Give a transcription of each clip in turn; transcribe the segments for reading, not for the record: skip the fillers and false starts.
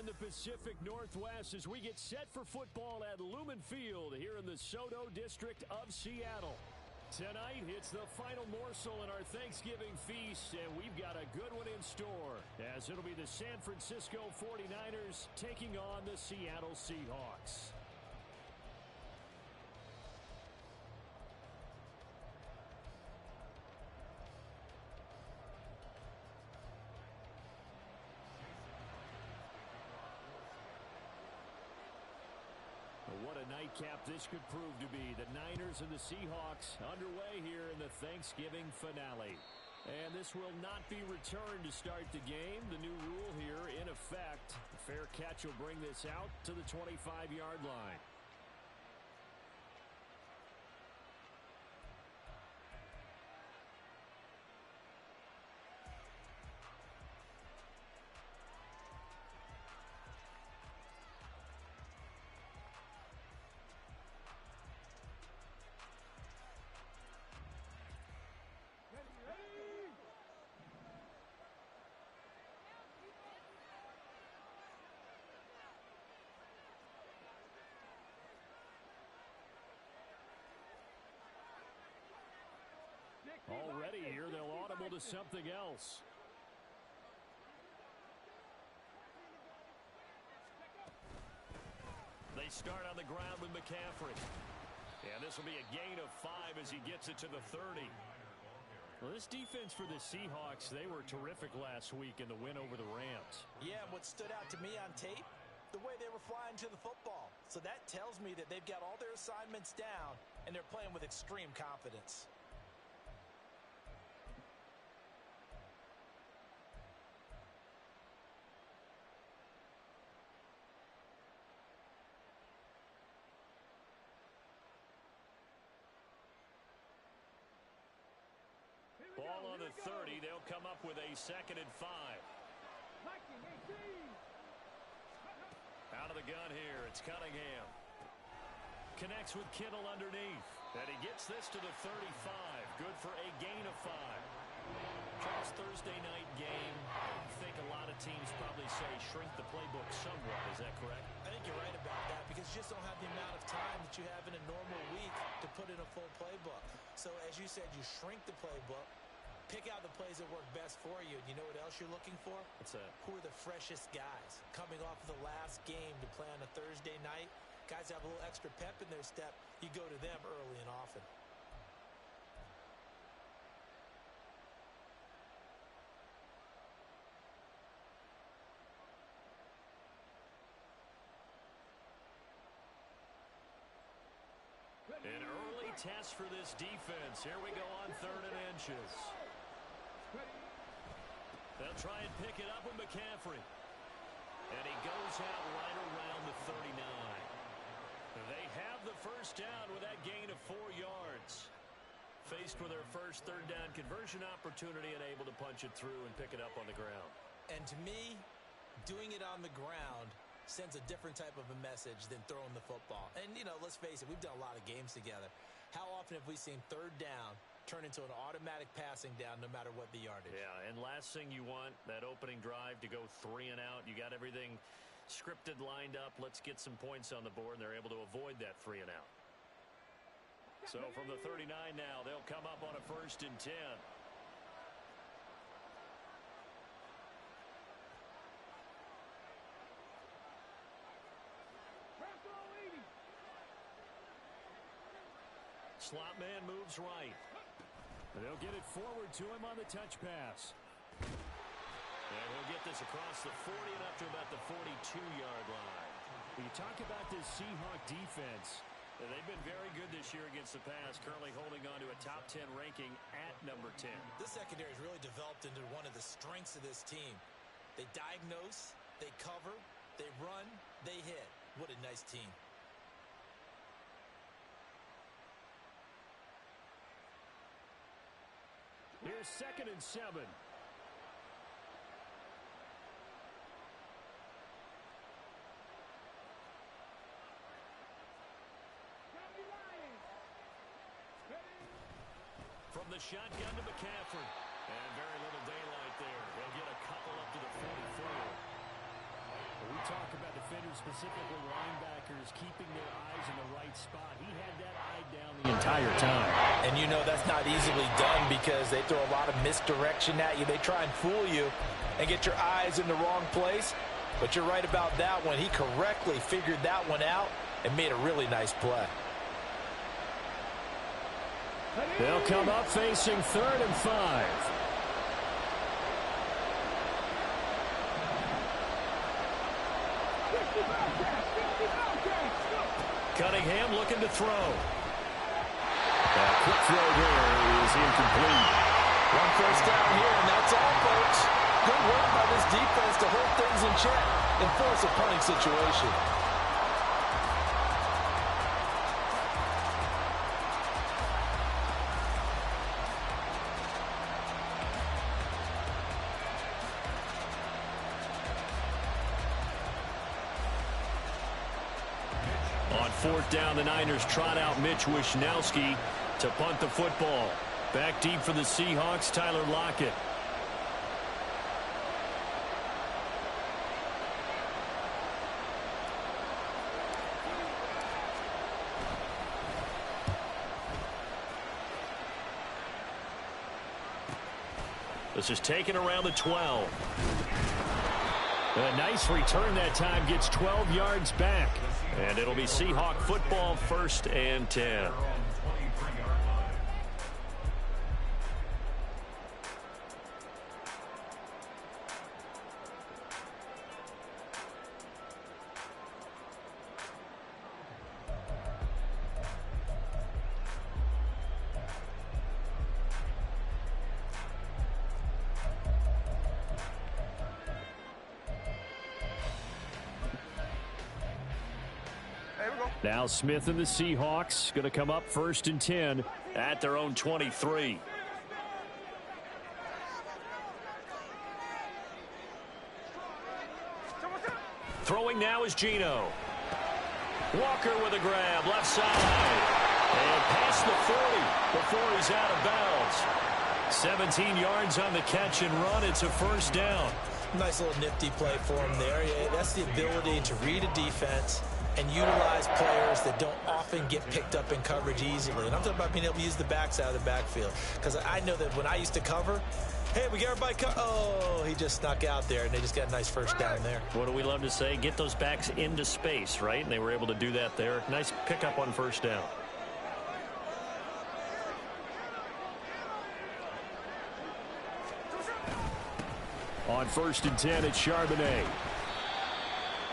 in the Pacific Northwest as we get set for football at Lumen Field here in the SoDo district of Seattle. Tonight, it's the final morsel in our Thanksgiving feast, and we've got a good one in store, as it'll be the San Francisco 49ers taking on the Seattle Seahawks. What a nightcap this could prove to be. The Niners and the Seahawks underway here in the Thanksgiving finale. And this will not be returned to start the game. The new rule here in effect. A fair catch will bring this out to the 25-yard line. Already here, they'll audible to something else. They start on the ground with McCaffrey. And this will be a gain of 5 as he gets it to the 30. Well, this defense for the Seahawks, they were terrific last week in the win over the Rams. Yeah, and what stood out to me on tape, the way they were flying to the football. So that tells me that they've got all their assignments down, and they're playing with extreme confidence. Ball on the 30. They'll come up with a 2nd and 5. Out of the gun here. It's Cunningham. Connects with Kittle underneath. And he gets this to the 35. Good for a gain of 5. Charles, Thursday night game. I think a lot of teams probably say shrink the playbook somewhat. Is that correct? I think you're right about that because you just don't have the amount of time that you have in a normal week to put in a full playbook. So as you said, you shrink the playbook. Pick out the plays that work best for you. And you know what else you're looking for? What's that? Who are the freshest guys? Coming off of the last game to play on a Thursday night, guys have a little extra pep in their step. You go to them early and often. An early test for this defense. Here we go on 3rd and inches. They'll try and pick it up with McCaffrey. And he goes out right around the 39. They have the first down with that gain of 4 yards. Faced with their first 3rd down conversion opportunity and able to punch it through and pick it up on the ground. And to me, doing it on the ground sends a different type of a message than throwing the football. And, you know, let's face it, we've done a lot of games together. How often have we seen 3rd down turn into an automatic passing down no matter what the yardage? Yeah, and last thing you want, that opening drive to go 3 and out. You got everything scripted, lined up. Let's get some points on the board, and they're able to avoid that 3 and out. So from the 39 now, they'll come up on a 1st and 10. Slot man moves right. They'll get it forward to him on the touch pass. And he'll get this across the 40 and up to about the 42-yard line. When you talk about this Seahawk defense, they've been very good this year against the pass, currently holding on to a top 10 ranking at number 10. This secondary has really developed into one of the strengths of this team. They diagnose, they cover, they run, they hit. What a nice team. Here's 2nd and 7. From the shotgun to McCaffrey. And very little daylight there. He'll get a couple up to the 44. We talk specifically linebackers keeping their eyes in the right spot. He had that eye down the entire time. And you know that's not easily done because they throw a lot of misdirection at you. They try and fool you and get your eyes in the wrong place. But you're right about that one. He correctly figured that one out and made a really nice play. They'll come up facing 3rd and 5. Cunningham looking to throw. A quick throw there is incomplete. One first down here, and that's all, folks. Good work by this defense to hold things in check and force a punting situation. On 4th down, the Niners trot out Mitch Wishnowsky to punt the football. Back deep for the Seahawks, Tyler Lockett. This is taken around the 12. A nice return that time, gets 12 yards back. And it'll be Seahawk football, 1st and 10. Now Smith and the Seahawks going to come up 1st and 10 at their own 23. Throwing now is Geno. Walker with a grab, left side. And past the 40 before he's out of bounds. 17 yards on the catch and run. It's a 1st down. Nice little nifty play for him there. Yeah, that's the ability to read a defense and utilize players that don't often get picked up in coverage easily. And I'm talking about being able to use the backs out of the backfield. Because I know that when I used to cover, hey, we get everybody oh, he just snuck out there, and they just got a nice 1st down there. What do we love to say? Get those backs into space, right? And they were able to do that there. Nice pickup on 1st down. On 1st and 10, it's Charbonnet.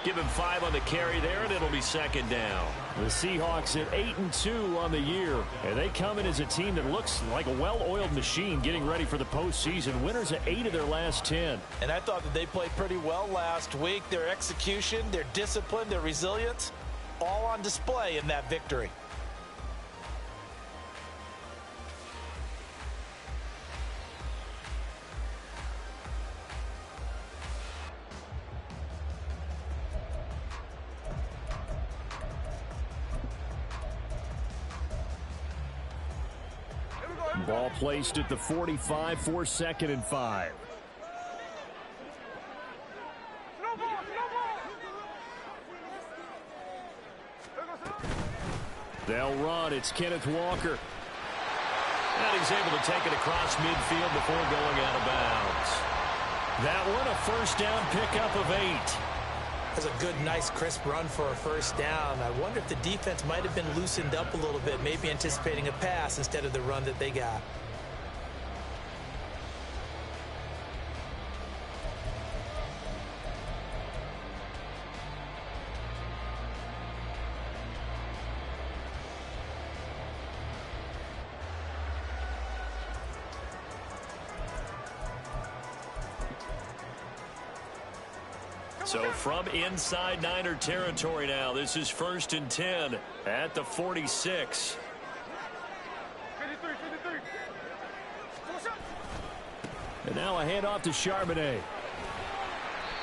Give him 5 on the carry there, and it'll be 2nd down. The Seahawks at 8-2 on the year, and they come in as a team that looks like a well-oiled machine getting ready for the postseason. Winners at 8 of their last 10. And I thought that they played pretty well last week. Their execution, their discipline, their resilience, all on display in that victory. Ball placed at the 45 for 2nd and 5. They'll run. It's Kenneth Walker. And he's able to take it across midfield before going out of bounds. That one, a 1st down pickup of 8. That's a good, nice, crisp run for a 1st down. I wonder if the defense might have been loosened up a little bit, maybe anticipating a pass instead of the run that they got. So from inside Niner territory now, this is 1st and 10 at the 46. And now a handoff to Charbonnet.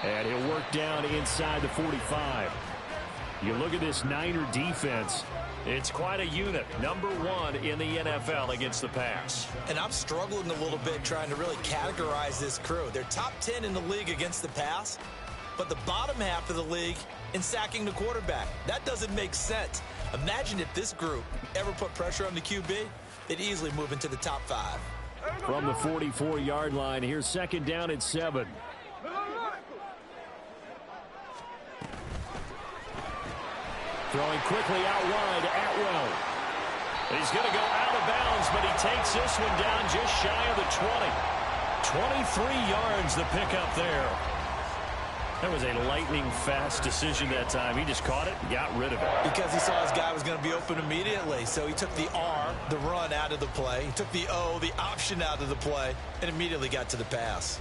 And he'll work down inside the 45. You look at this Niner defense. It's quite a unit. Number 1 in the NFL against the pass. And I'm struggling a little bit trying to really categorize this crew. They're top 10 in the league against the pass. but the bottom half of the league in sacking the quarterback. That doesn't make sense. Imagine if this group ever put pressure on the QB, they'd easily move into the top 5. From the 44-yard line, here's second down at 7. Throwing quickly out wide, Atwell. He's going to go out of bounds, but he takes this one down just shy of the 20. 23 yards the pickup there. That was a lightning-fast decision that time. He just caught it and got rid of it. Because he saw his guy was going to be open immediately. So he took the R, the run, out of the play. He took the O, the option, out of the play, and immediately got to the pass.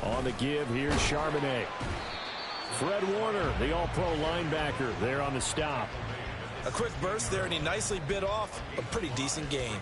On the give, here's Charbonnet. Fred Warner, the all-pro linebacker, there on the stop. A quick burst there, and he nicely bit off a pretty decent gain.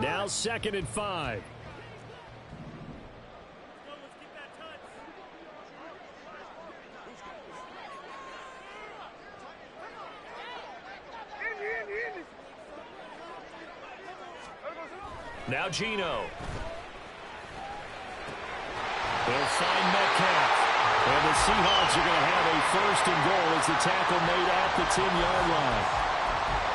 Now 2nd and 5. Now Geno. They'll find Metcalf. And the Seahawks are going to have a 1st and goal as the tackle made at the 10-yard line.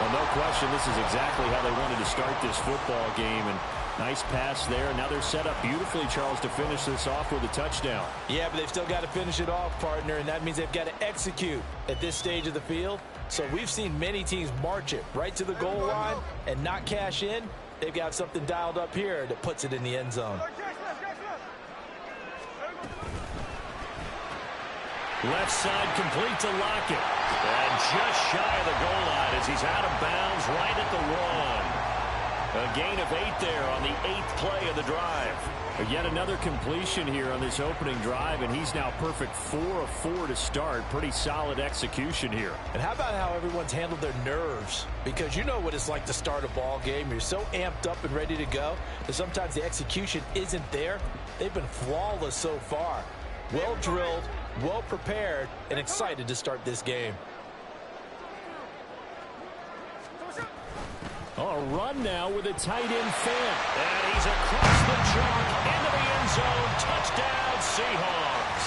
Well, no question, this is exactly how they wanted to start this football game. And nice pass there. Now they're set up beautifully, Charles, to finish this off with a touchdown. Yeah, but they've still got to finish it off, partner, and that means they've got to execute at this stage of the field. So we've seen many teams march it right to the goal line and not cash in. They've got something dialed up here that puts it in the end zone. Left side complete to Lockett. And just shy of the goal line as he's out of bounds right at the 1. A gain of 8 there on the 8th play of the drive. Yet another completion here on this opening drive, and he's now perfect 4 of 4 to start. Pretty solid execution here. And how about how everyone's handled their nerves? Because you know what it's like to start a ball game. You're so amped up and ready to go that sometimes the execution isn't there. They've been flawless so far. Well drilled, well prepared, and excited to start this game. A run now with a tight end Fant. And he's across the chalk into the end zone. Touchdown, Seahawks.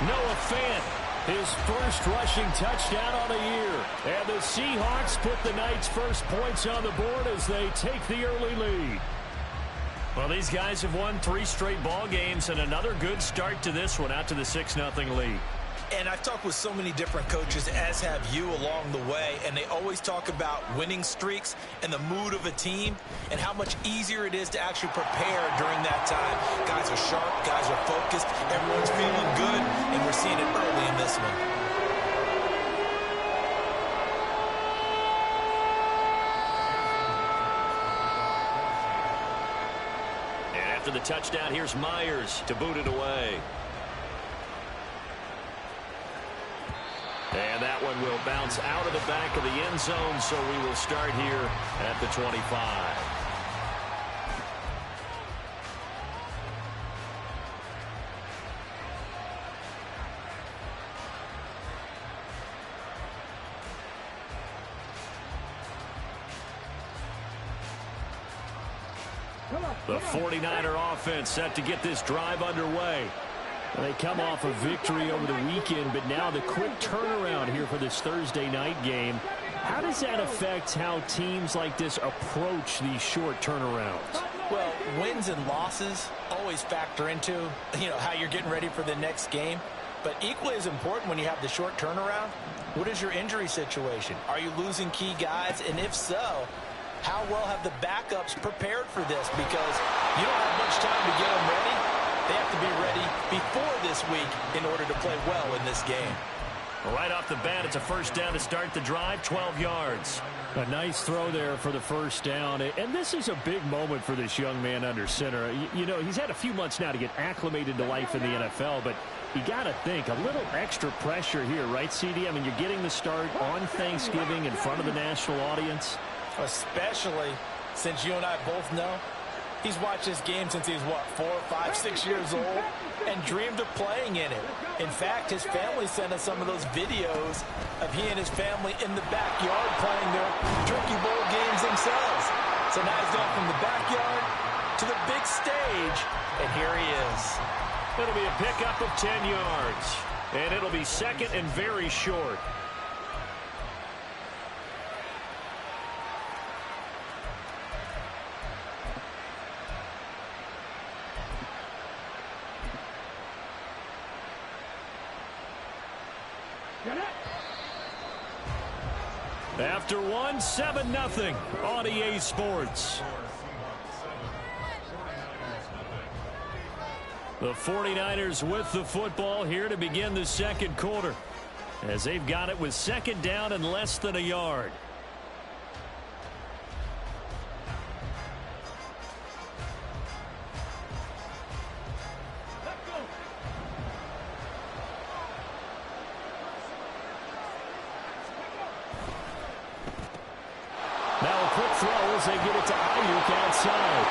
Noah Fant, his first rushing touchdown on the year. And the Seahawks put the night's first points on the board as they take the early lead. Well, these guys have won 3 straight ball games, and another good start to this one out to the 6-0 lead. And I've talked with so many different coaches, as have you along the way, and they always talk about winning streaks and the mood of a team and how much easier it is to actually prepare during that time. Guys are sharp, guys are focused, everyone's feeling good, and we're seeing it early in this one. And after the touchdown, here's Myers to boot it away. And that one will bounce out of the back of the end zone, so we will start here at the 25. The 49er offense set to get this drive underway. They come off a victory over the weekend, but now the quick turnaround here for this Thursday night game. How does that affect how teams like this approach these short turnarounds? Well, wins and losses always factor into, how you're getting ready for the next game. But equally as important when you have the short turnaround, what is your injury situation? Are you losing key guys? And if so, how well have the backups prepared for this? Because you don't have much time to get them ready. They have to be ready before this this week in order to play well in this game. Right off the bat, it's a first down to start the drive, 12 yards. A nice throw there for the first down. And this is a big moment for this young man under center. You know, he's had a few months now to get acclimated to life in the NFL, but you got to think a little extra pressure here, right, CD? I mean, you're getting the start on Thanksgiving in front of the national audience. Especially since you and I both know he's watched this game since he was, what, 4, 5, 6 years old and dreamed of playing in it. In fact, his family sent us some of those videos of he and his family in the backyard playing their Turkey Bowl games themselves. So now he's gone from the backyard to the big stage, and here he is. It'll be a pickup of 10 yards, and it'll be second and very short. After one, 7-0 on EA Sports. The 49ers with the football here to begin the second quarter, as they've got it with second down and less than a yard. Now a quick throw as they get it to Ayuk outside.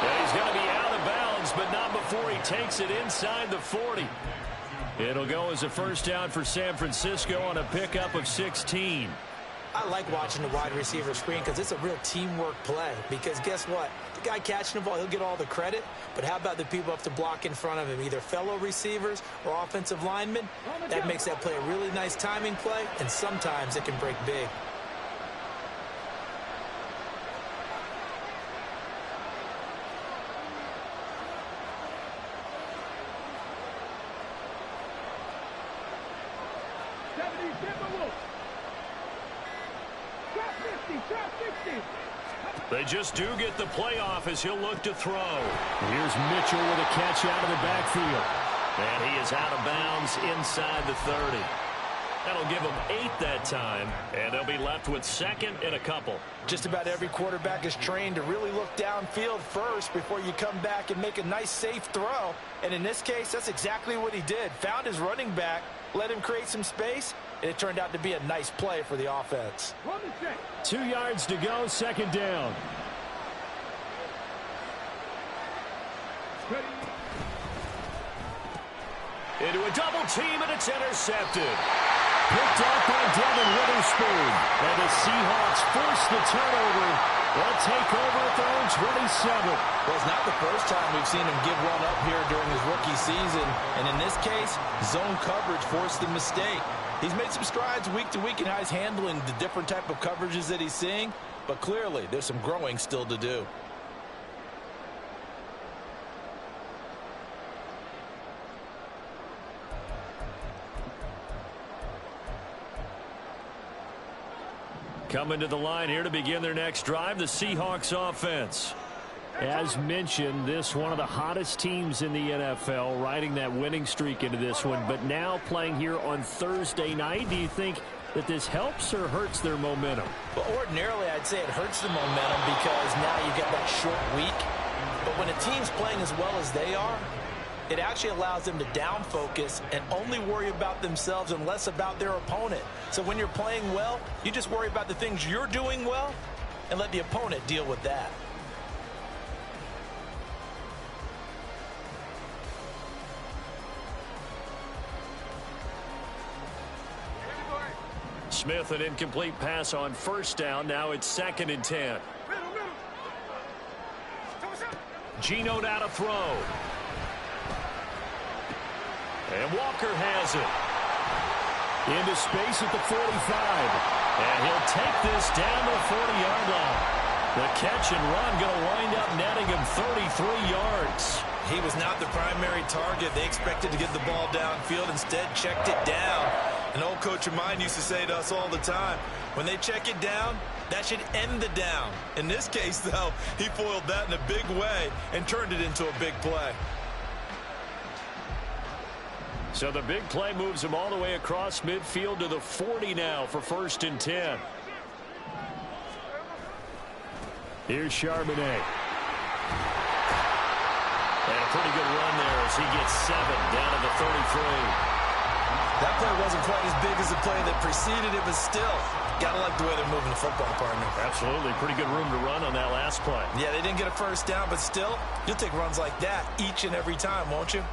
And he's going to be out of bounds, but not before he takes it inside the 40. It'll go as a first down for San Francisco on a pickup of 16. I like watching the wide receiver screen because it's a real teamwork play. Because guess what? The guy catching the ball, he'll get all the credit. But how about the people up to block in front of him, either fellow receivers or offensive linemen? That makes that play a really nice timing play, and sometimes it can break big. They just do get the playoff as he'll look to throw. Here's Mitchell with a catch out of the backfield. And he is out of bounds inside the 30. That'll give them 8 that time, and they'll be left with second and a couple. Just about every quarterback is trained to really look downfield first before you come back and make a nice, safe throw. And in this case, that's exactly what he did. Found his running back, let him create some space, and it turned out to be a nice play for the offense. 2 yards to go, second down. Into a double team, and it's intercepted. Picked off by Devin Witherspoon. And the Seahawks force the turnover. They'll take over at their own 27. Well, it's not the first time we've seen him give one up here during his rookie season. And in this case, zone coverage forced the mistake. He's made some strides week to week in how he's handling the different type of coverages that he's seeing. But clearly, there's some growing still to do. Coming to the line here to begin their next drive, the Seahawks offense. As mentioned, this one of the hottest teams in the NFL, riding that winning streak into this one, but now playing here on Thursday night. Do you think that this helps or hurts their momentum? Well, ordinarily, I'd say it hurts the momentum because now you get that short week. But when a team's playing as well as they are, it actually allows them to down focus and only worry about themselves and less about their opponent. So when you're playing well, you just worry about the things you're doing well and let the opponent deal with that. Smith, an incomplete pass on first down. Now it's 2nd and 10. Geno now to throw. And Walker has it. Into space at the 45. And he'll take this down to the 40-yard line. The catch and run going to wind up netting him 33 yards. He was not the primary target. They expected to get the ball downfield. Instead, checked it down. An old coach of mine used to say to us all the time, when they check it down, that should end the down. In this case, though, he foiled that in a big way and turned it into a big play. So the big play moves him all the way across midfield to the 40 now for 1st and 10. Here's Charbonnet. And a pretty good run there as he gets 7 down to the 33. That play wasn't quite as big as the play that preceded it, but still, gotta like the way they're moving the football, partner. Absolutely. Pretty good room to run on that last play. Yeah, they didn't get a first down, but still, you'll take runs like that each and every time, won't you?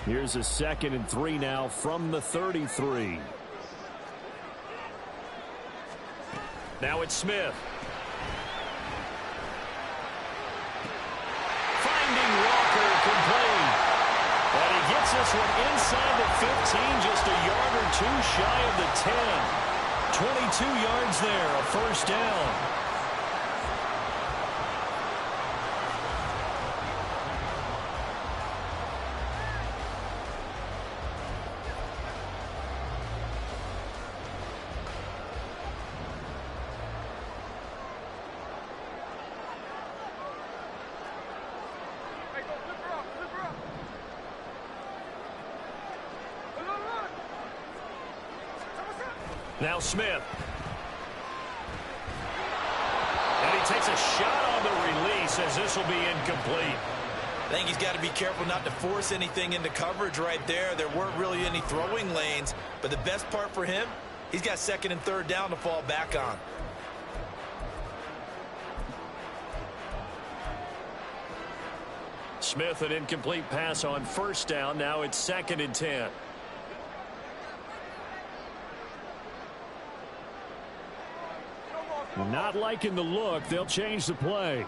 Here's a 2nd and 3 now from the 33. Now it's Smith. Finding Walker complete. And he gets this one inside the 15, just a yard or 2 shy of the 10. 22 yards there, a 1st down. Now Smith. And he takes a shot on the release as this will be incomplete. I think he's got to be careful not to force anything into coverage right there. There weren't really any throwing lanes, but the best part for him, he's got 2nd and 3rd down to fall back on. Smith, an incomplete pass on 1st down. Now it's 2nd and 10. Not liking the look. They'll change the play.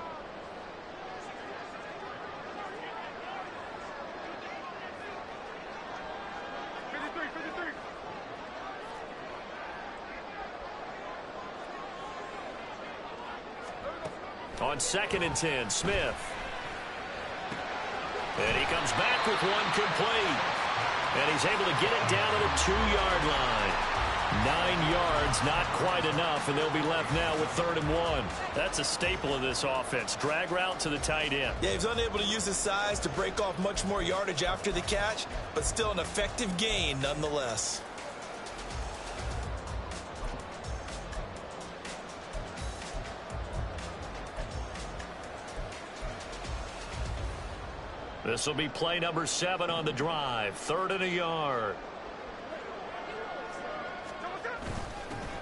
On 2nd and 10, Smith. And he comes back with one complete. And he's able to get it down to the 2-yard line. 9 yards, not quite enough, and they'll be left now with 3rd and 1. That's a staple of this offense. Drag route to the tight end. Yeah, he's unable to use his size to break off much more yardage after the catch, but still an effective gain nonetheless. This will be play number 7 on the drive. 3rd and a yard.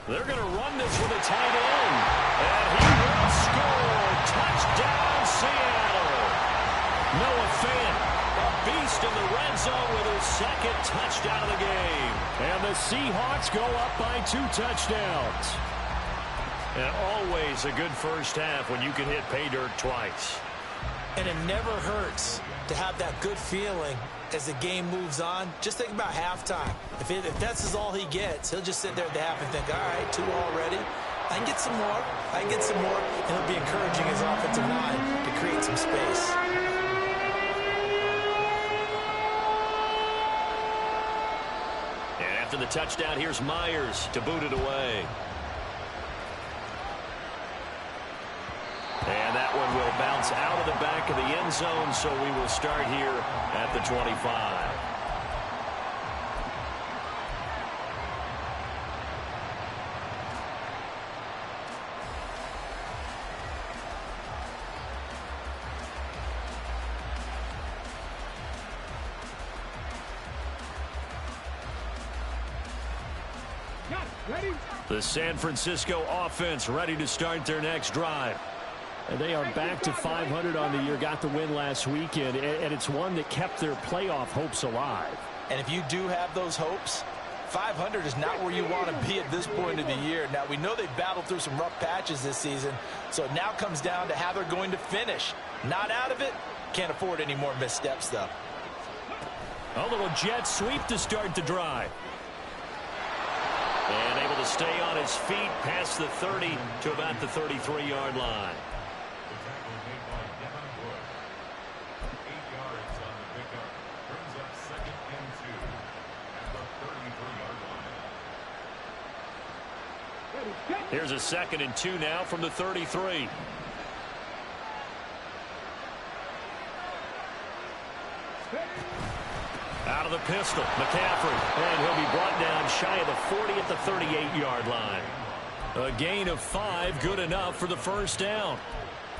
They're going to run this with a tight end. And he will score. Touchdown, Seattle. Noah Fant, a beast in the red zone with his 2nd touchdown of the game. And the Seahawks go up by 2 touchdowns. And always a good first half when you can hit pay dirt twice. And it never hurts to have that good feeling as the game moves on. Just think about halftime. If that's all he gets, he'll just sit there at the half and think, all right, 2 already. I can get some more. I can get some more. And he'll be encouraging his offensive line to create some space. And after the touchdown, here's Myers to boot it away. And that one will bounce out of the back of the end zone, so we will start here at the 25. The San Francisco offense ready to start their next drive. And they are back to 500 on the year, got the win last weekend, and it's one that kept their playoff hopes alive. And if you do have those hopes, 500 is not where you want to be at this point of the year. Now, we know they've battled through some rough patches this season, so it now comes down to how they're going to finish. Not out of it. Can't afford any more missteps, though. A little jet sweep to start the drive. And able to stay on his feet past the 30 to about the 33-yard line. Here's a 2nd and 2 now from the 33. Out of the pistol, McCaffrey, and he'll be brought down shy of the 40 at the 38-yard line. A gain of 5, good enough for the first down.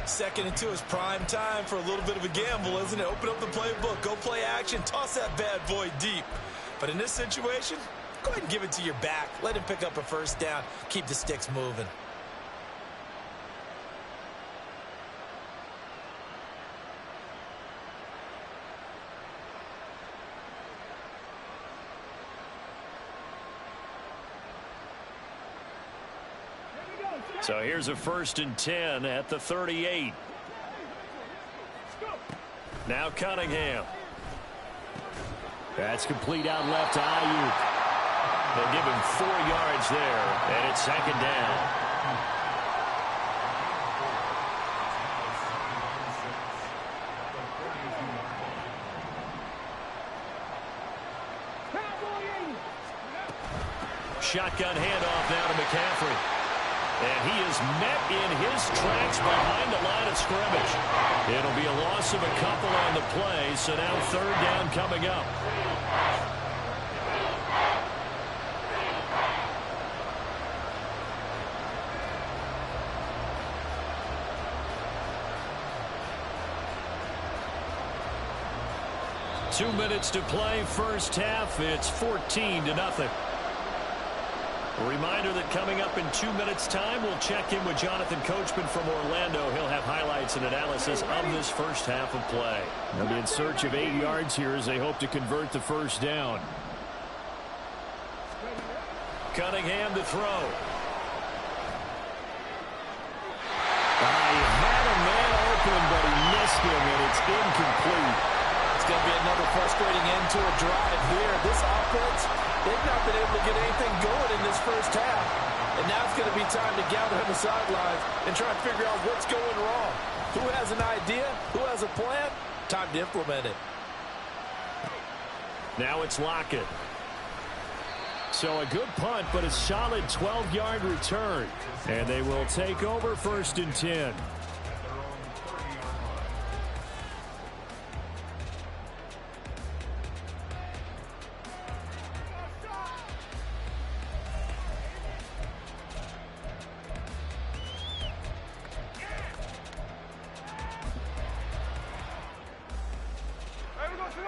2nd and 2 is prime time for a little bit of a gamble, isn't it? Open up the playbook, go play action, toss that bad boy deep. But in this situation, go ahead and give it to your back. Let him pick up a first down, keep the sticks moving. So here's a 1st and 10 at the 38. Now Cunningham. That's complete out left to Ayuk. They'll give him 4 yards there, and it's 2nd down. Shotgun handoff now to McCaffrey. And he is met in his tracks behind the line of scrimmage. It'll be a loss of a couple on the play, so now 3rd down coming up. Two minutes to play, first half. It's 14-0. A reminder that coming up in 2 minutes' time, we'll check in with Jonathan Coachman from Orlando. He'll have highlights and analysis of this first half of play. They'll be in search of 8 yards here as they hope to convert the first down. Cunningham to throw. He had a man open, but he missed him, and it's incomplete. It's going to be another frustrating end to a drive here. This offense, they've not been able to get anything going in this first half. And now it's going to be time to gather on the sidelines and try and figure out what's going wrong. Who has an idea? Who has a plan? Time to implement it. Now it's Lockett. So a good punt, but a solid 12-yard return. And they will take over 1st and 10.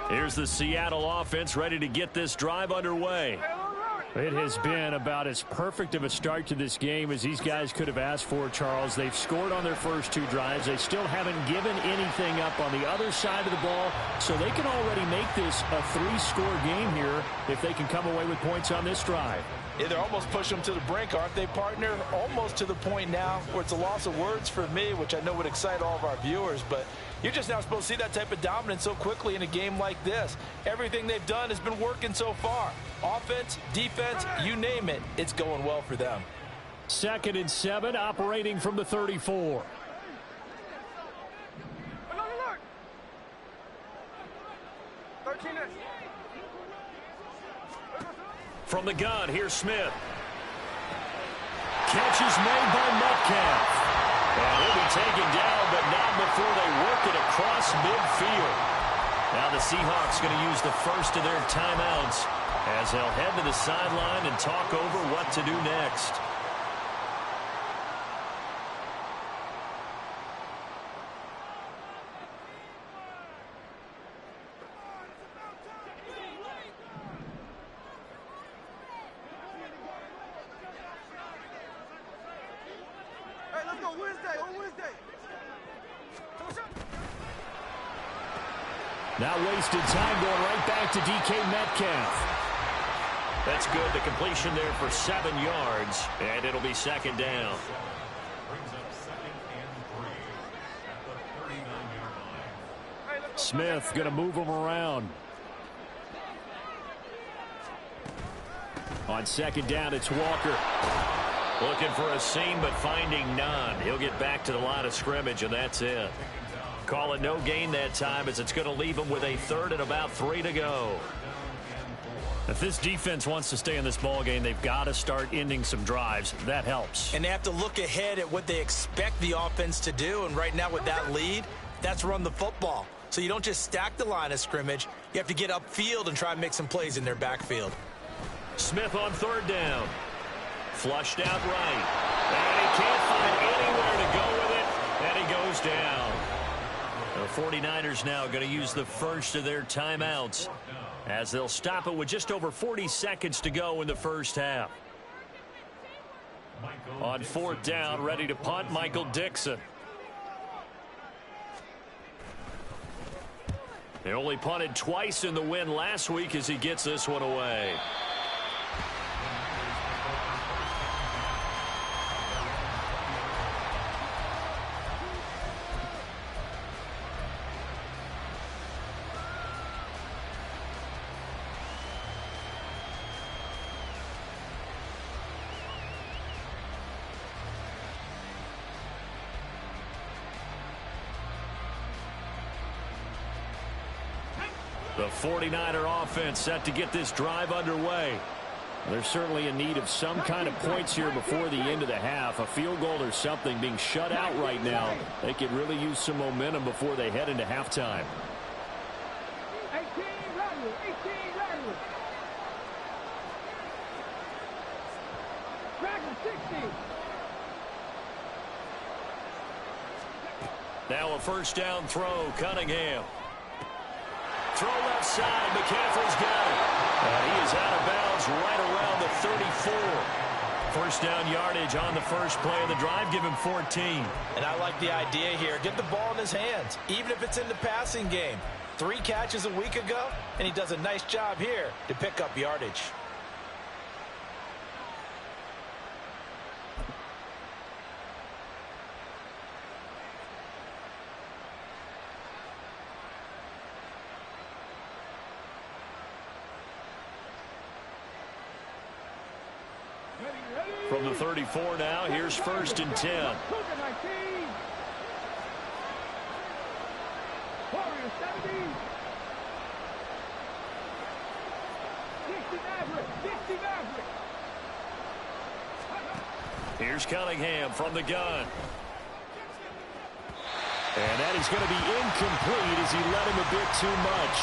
Here's the Seattle offense ready to get this drive underway. It has been about as perfect of a start to this game as these guys could have asked for, Charles. They've scored on their first 2 drives. They still haven't given anything up on the other side of the ball, so they can already make this a 3-score game here if they can come away with points on this drive. Yeah, they're almost pushing them to the brink, aren't they, partner? Almost to the point now where it's a loss of words for me, which I know would excite all of our viewers, but you're just now supposed to see that type of dominance so quickly in a game like this. Everything they've done has been working so far. Offense, defense, you name it, it's going well for them. 2nd and 7, operating from the 34. From the gun, here's Smith. Catch is made by Metcalf. And he'll be taken down, but not before they work it across midfield. Now the Seahawks going to use the first of their timeouts as they'll head to the sideline and talk over what to do next. Now wasted time going right back to DK Metcalf. That's good. The completion there for 7 yards, and it'll be 2nd down. Smith going to move him around. On 2nd down, it's Walker. Looking for a seam, but finding none. He'll get back to the line of scrimmage, and that's it. Call it no gain that time as it's going to leave him with a 3rd and about 3 to go. If this defense wants to stay in this ball game, they've got to start ending some drives. That helps. And they have to look ahead at what they expect the offense to do. And right now with that lead, that's run the football. So you don't just stack the line of scrimmage. You have to get upfield and try and make some plays in their backfield. Smith on third down. Flushed out right. And he can't find anywhere to go with it. And he goes down. The 49ers now going to use the first of their timeouts, as they'll stop it with just over 40 seconds to go in the first half. On fourth down, ready to punt, Michael Dixon. They only punted twice in the win last week as he gets this one away. The 49er offense set to get this drive underway. They're certainly in need of some kind of points here before the end of the half. A field goal or something, being shut out right now. They could really use some momentum before they head into halftime. 18 Dragon 60. Now a first down throw, Cunningham. Throw left side, McCaffrey's got it. And he is out of bounds right around the 34. First down yardage on the first play of the drive. Give him 14. And I like the idea here. Get the ball in his hands, even if it's in the passing game. 3 catches a week ago, and he does a nice job here to pick up yardage. From the 34 now, here's first and 10. Warriors 70. 60 Maverick. Here's Cunningham from the gun. And that is going to be incomplete as he led him a bit too much.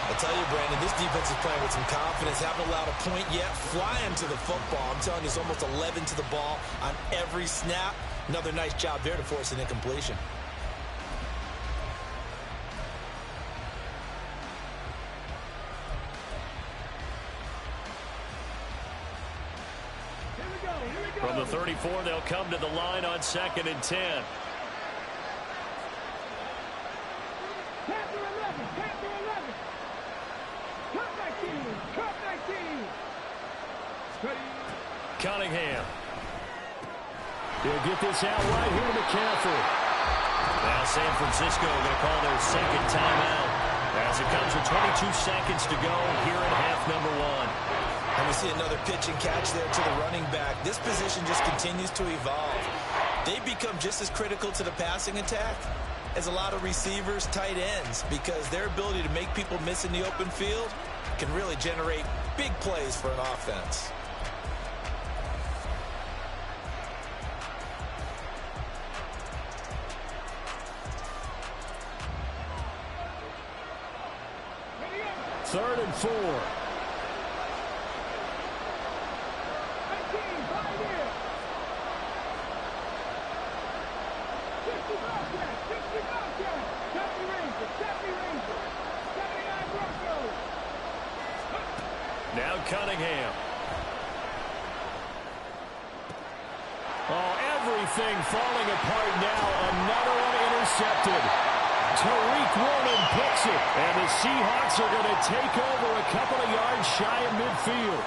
I tell you, Brandon, this defense is playing with some confidence. Haven't allowed a point yet. Flying to the football. I'm telling you, it's almost 11 to the ball on every snap. Another nice job there to force an incompletion. Here we go. From the 34, they'll come to the line on second and 10. Panther 11. Cut 19. Cunningham. He'll get this out right here to McCaffrey. Now San Francisco going to call their second timeout as it comes with 22 seconds to go here in half number 1. And we see another pitch and catch there to the running back. This position just continues to evolve. They become just as critical to the passing attack as a lot of receivers, tight ends, because their ability to make people miss in the open field can really generate big plays for an offense. Third and 4. 19, right here. 60 Bobcats. Deputy Ranger. 79 Broncos. Now Cunningham. Oh, everything falling apart now. Another one intercepted. Tariq Woolen picks it. And the Seahawks are going to take over a couple of yards shy of midfield.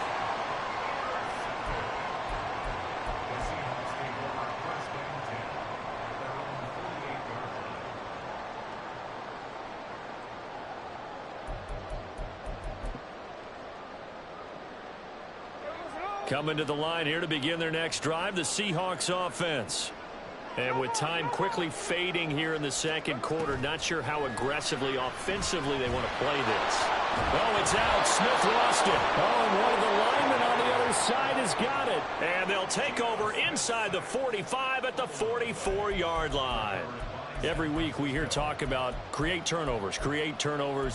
Coming to the line here to begin their next drive, the Seahawks offense. And with time quickly fading here in the second quarter, not sure how aggressively, offensively they want to play this. Oh, it's out. Smith lost it. Oh, and one of the linemen on the other side has got it. And they'll take over inside the 45 at the 44-yard line. Every week we hear talk about create turnovers.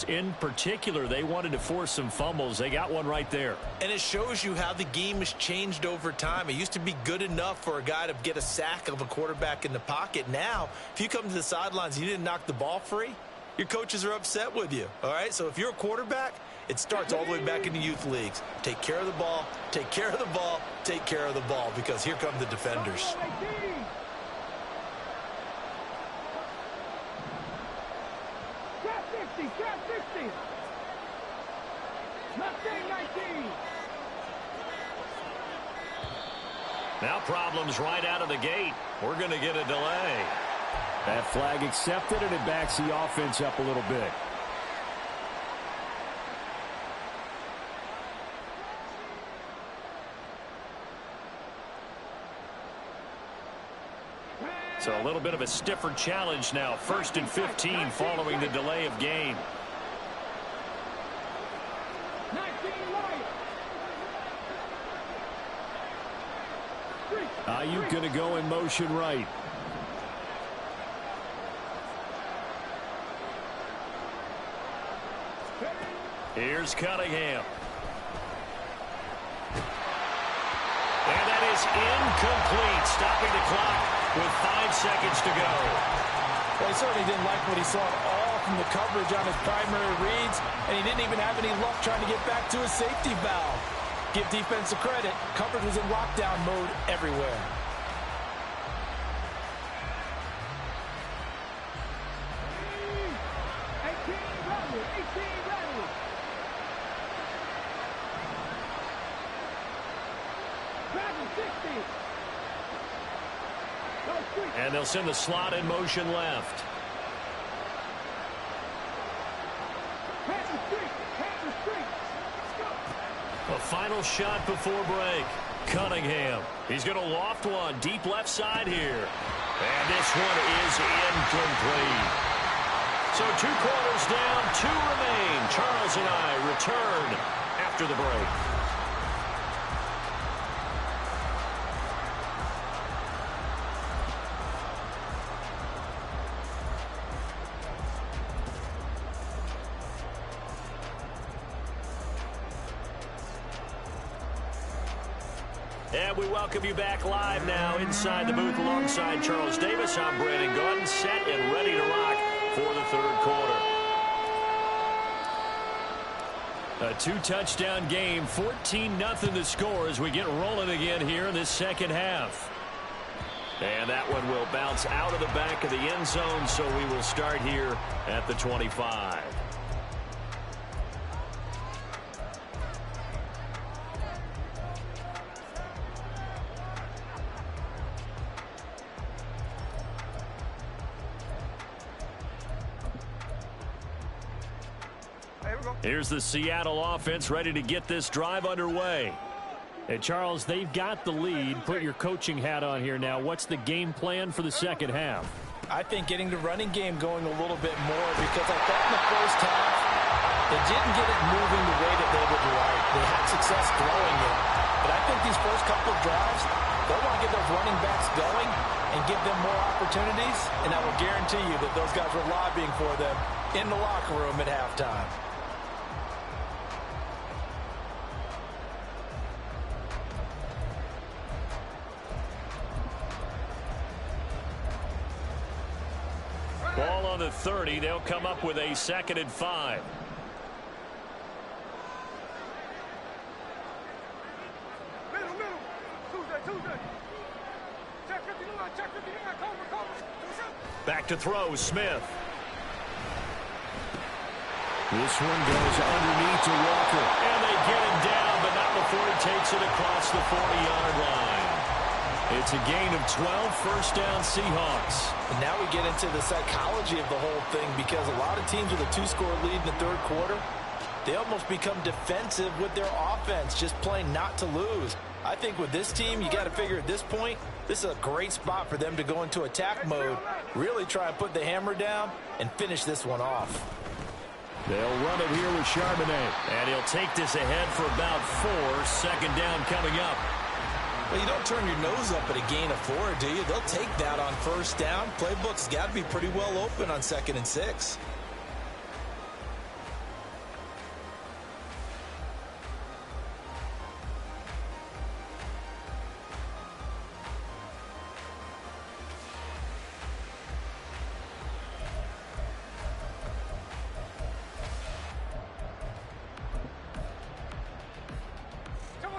In particular, they wanted to force some fumbles. They got one right there. And it shows you how the game has changed over time. It used to be good enough for a guy to get a sack of a quarterback in the pocket. Now, if you come to the sidelines and you didn't knock the ball free, your coaches are upset with you. All right? So if you're a quarterback, it starts all the way back in the youth leagues. Take care of the ball, take care of the ball, take care of the ball, because here come the defenders. Trap 50. Mustang 19. Now problems right out of the gate. We're going to get a delay. That flag accepted, and it backs the offense up a little bit. So a little bit of a stiffer challenge now. 1st and 15 following the delay of game. 19 right. Ayuk going to go in motion right. Here's Cunningham. And that is incomplete, stopping the clock with 5 seconds to go. Well, he certainly didn't like what he saw at all from the coverage on his primary reads, and he didn't even have any luck trying to get back to his safety valve. Give defense a credit. Coverage was in lockdown mode everywhere. And they'll send the slot in motion left. A final shot before break. Cunningham. He's going to loft one deep left side here. And this one is incomplete. So 2 quarters down, 2 remain. Charles and I return after the break. And we welcome you back live now inside the booth alongside Charles Davis. I'm Brandon Gordon, set and ready to rock for the 3rd quarter. A 2-touchdown game, 14-0 the score as we get rolling again here in this second half. And that one will bounce out of the back of the end zone, so we will start here at the 25. Here's the Seattle offense ready to get this drive underway. And Charles, they've got the lead. Put your coaching hat on here now. What's the game plan for the second half? I think getting the running game going a little bit more, because I thought in the first half they didn't get it moving the way that they would like. They had success throwing it. But I think these first couple of drives, they'll want to get those running backs going and give them more opportunities. And I will guarantee you that those guys were lobbying for them in the locker room at halftime. Ball on the 30. They'll come up with a 2nd and 5. Back to throw, Smith. This one goes underneath to Walker. And they get him down, but not before he takes it across the 40-yard line. It's a gain of 12, first down Seahawks. And now we get into the psychology of the whole thing, because a lot of teams with a 2-score lead in the 3rd quarter, they almost become defensive with their offense, just playing not to lose. I think with this team, you got to figure at this point, this is a great spot for them to go into attack mode, really try and put the hammer down and finish this one off. They'll run it here with Charbonnet. And he'll take this ahead for about 4. Second down coming up. Well, you don't turn your nose up at a gain of 4, do you? They'll take that on first down. Playbook's got to be pretty well open on 2nd and 6.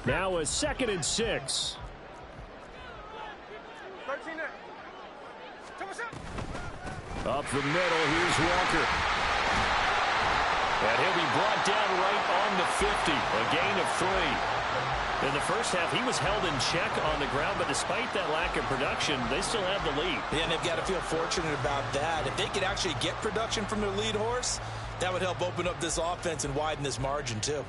Now a 2nd and 6. Up the middle, here's Walker. And he'll be brought down right on the 50. A gain of 3. In the first half, he was held in check on the ground, but despite that lack of production, they still have the lead. Yeah, and they've got to feel fortunate about that. If they could actually get production from their lead horse, that would help open up this offense and widen this margin, too.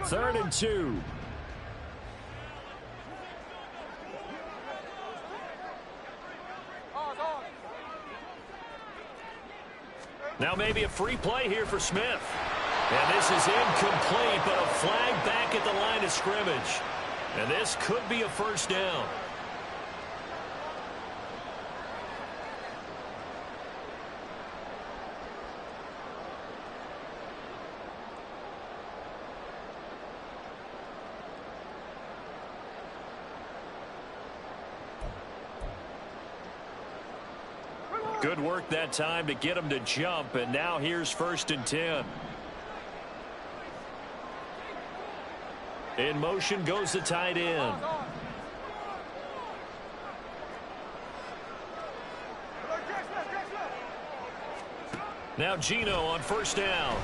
Third and 2. Now maybe a free play here for Smith. And this is incomplete, but a flag back at the line of scrimmage. And this could be a first down. Good work that time to get him to jump, and now here's 1st and 10. In motion goes the tight end. Now Gino on 1st down.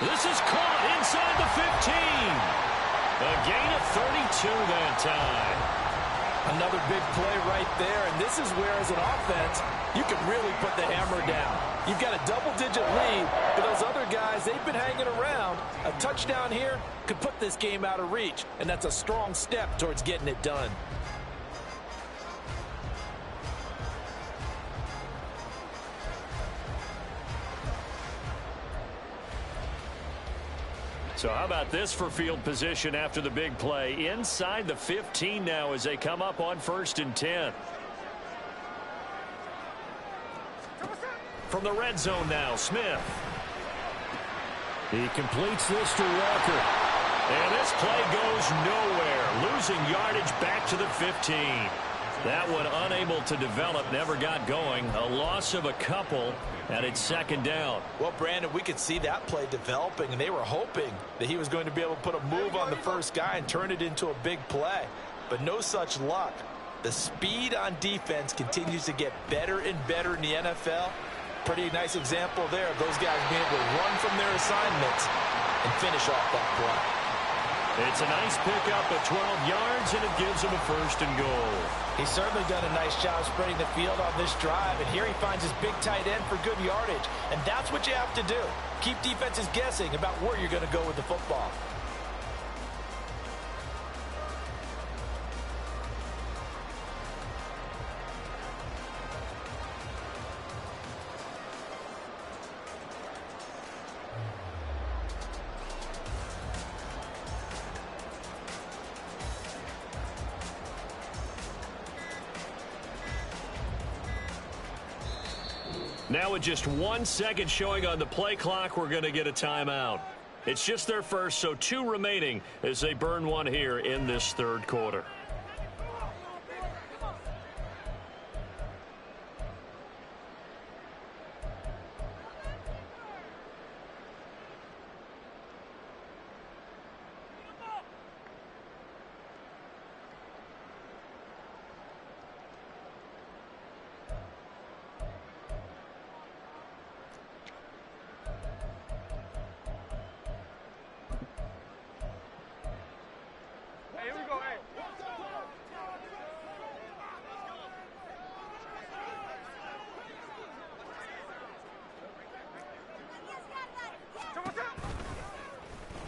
This is caught inside the 15. A gain of 32 that time. Another big play right there, and this is where, as an offense, you can really put the hammer down. You've got a double-digit lead, but those other guys, they've been hanging around. A touchdown here could put this game out of reach, and that's a strong step towards getting it done. So how about this for field position after the big play? Inside the 15 now as they come up on 1st and 10. From the red zone now, Smith. He completes this to Walker. And this play goes nowhere. Losing yardage back to the 15. That one unable to develop, never got going. A loss of a couple, and it's 2nd down. Well, Brandon, we could see that play developing, and they were hoping that he was going to be able to put a move on the first guy and turn it into a big play. But no such luck. The speed on defense continues to get better and better in the NFL. Pretty nice example there of those guys being able to run from their assignments and finish off that play. It's a nice pickup of 12 yards, and it gives him a 1st and goal. He's certainly done a nice job spreading the field on this drive, and here he finds his big tight end for good yardage. And that's what you have to do. Keep defenses guessing about where you're going to go with the football. Now with just 1 second showing on the play clock, we're going to get a timeout. It's just their first, so 2 remaining as they burn one here in this 3rd quarter.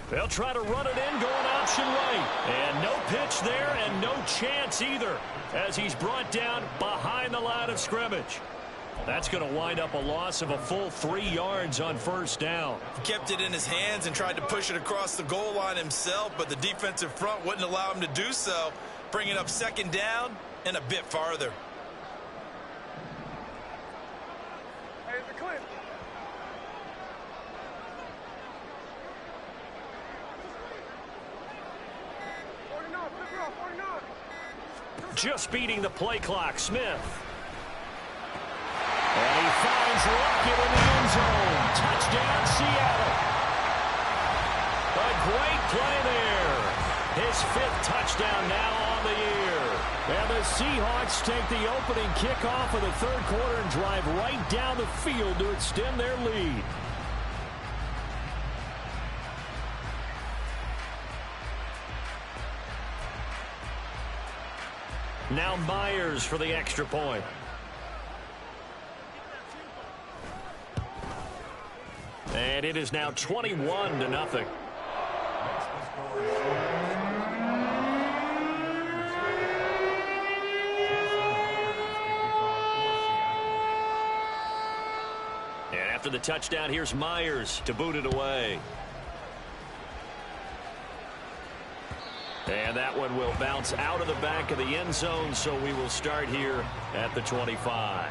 They'll try to run it in, going option right. And no pitch there and no chance either as he's brought down behind the line of scrimmage. That's going to wind up a loss of a full 3 yards on first down. He kept it in his hands and tried to push it across the goal line himself, but the defensive front wouldn't allow him to do so, bringing up second down and a bit farther. Just beating the play clock, Smith. And he finds Lockett in the end zone. Touchdown, Seattle. A great play there. His 5th touchdown now on the year. And the Seahawks take the opening kickoff of the 3rd quarter and drive right down the field to extend their lead. Now Myers for the extra point. And it is now 21-0. And after the touchdown, here's Myers to boot it away. And that one will bounce out of the back of the end zone, so we will start here at the 25.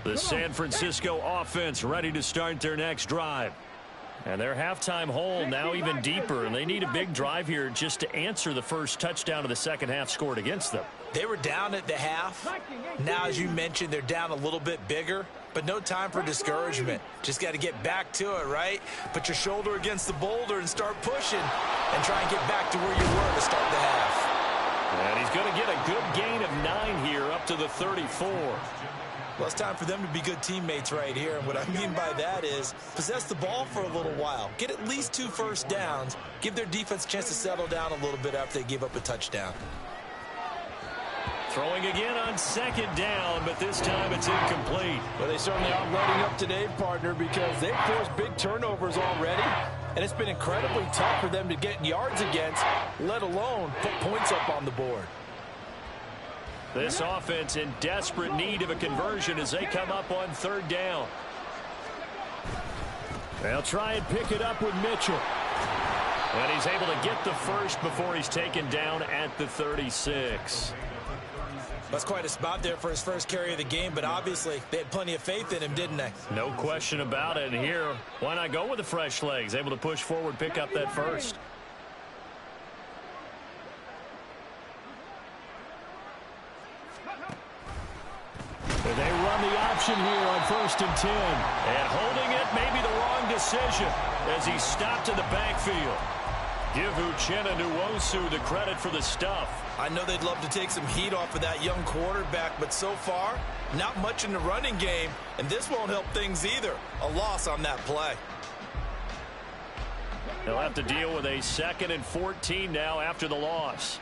The San Francisco offense ready to start their next drive. And their halftime hole now even deeper, and they need a big drive here just to answer the first touchdown of the second half scored against them. They were down at the half. Now, as you mentioned, they're down a little bit bigger, but no time for discouragement. Just got to get back to it, right? Put your shoulder against the boulder and start pushing and try and get back to where you were to start the half. And he's going to get a good gain of 9 here up to the 34. Well, it's time for them to be good teammates right here. And what I mean by that is possess the ball for a little while. Get at least 2 first downs. Give their defense a chance to settle down a little bit after they give up a touchdown. Throwing again on second down, but this time it's incomplete. Well, they certainly aren't letting up today, partner, because they've forced big turnovers already. And it's been incredibly tough for them to get yards against, let alone put points up on the board. This offense in desperate need of a conversion as they come up on 3rd down. They'll try and pick it up with Mitchell. And he's able to get the first before he's taken down at the 36. That's quite a spot there for his first carry of the game, but obviously they had plenty of faith in him, didn't they? No question about it. And here, why not go with the fresh legs? Able to push forward, pick up that first. They run the option here on 1st and 10. And holding it may be the wrong decision as he's stopped in the backfield. Give Uchenna Nwosu the credit for the stuff. I know they'd love to take some heat off of that young quarterback, but so far, not much in the running game, and this won't help things either. A loss on that play. They'll have to deal with a 2nd and 14 now after the loss.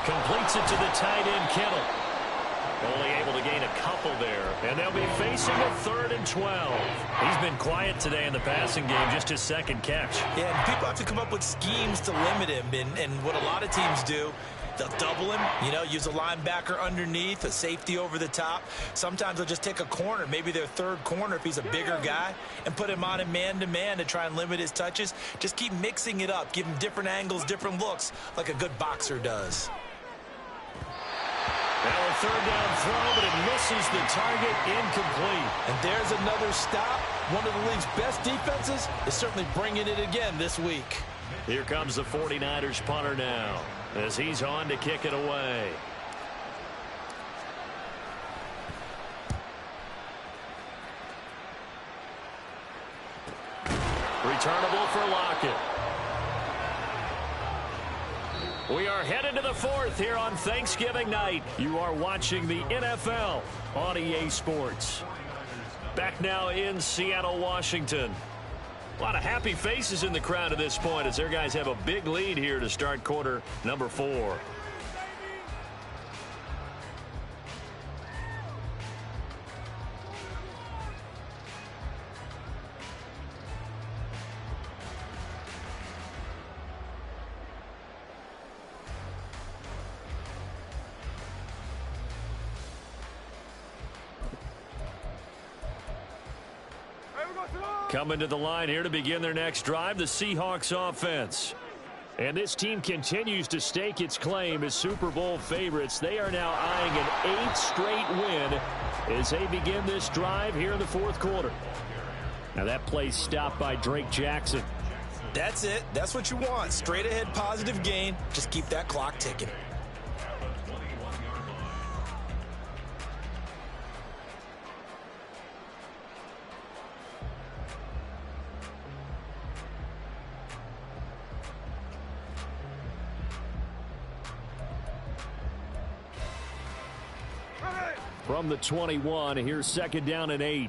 Completes it to the tight end, Kittle. Only able to gain a couple there. And they'll be facing a 3rd and 12. He's been quiet today in the passing game, just his 2nd catch. Yeah, and people have to come up with schemes to limit him. And what a lot of teams do, they'll double him, use a linebacker underneath, a safety over the top. Sometimes they'll just take a corner, maybe their 3rd corner if he's a bigger guy, and put him on a man-to-man to try and limit his touches. Just keep mixing it up. Give him different angles, different looks, like a good boxer does. Now a 3rd down throw, but it misses the target, incomplete. And there's another stop. One of the league's best defenses is certainly bringing it again this week. Here comes the 49ers punter now as he's on to kick it away. Returnable for Lockett. We are headed to the fourth here on Thanksgiving night. You are watching the NFL on EA Sports. Back now in Seattle, Washington. A lot of happy faces in the crowd at this point as their guys have a big lead here to start quarter number 4. Coming to the line here to begin their next drive, the Seahawks offense. And this team continues to stake its claim as Super Bowl favorites. They are now eyeing an 8th straight win as they begin this drive here in the fourth quarter. Now that play stopped by Drake Jackson. That's it. That's what you want. Straight ahead positive gain. Just keep that clock ticking. From the 21, here's 2nd down and 8.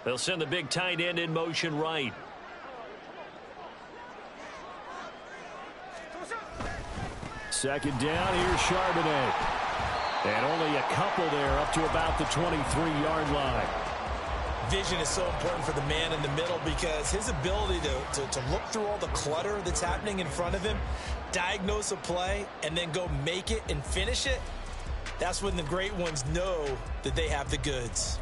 They'll send the big tight end in motion right. Second down, here's Charbonnet. And only a couple there up to about the 23-yard line. Vision is so important for the man in the middle because his ability to look through all the clutter that's happening in front of him, diagnose a play, and then go make it and finish it, that's when the great ones know that they have the goods.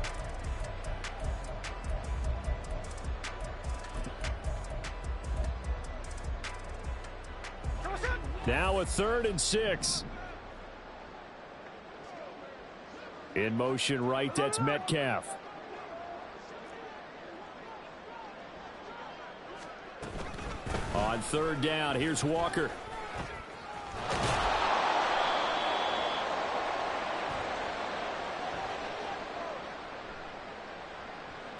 Now a 3rd and 6. In motion right, that's Metcalf. On 3rd down, here's Walker.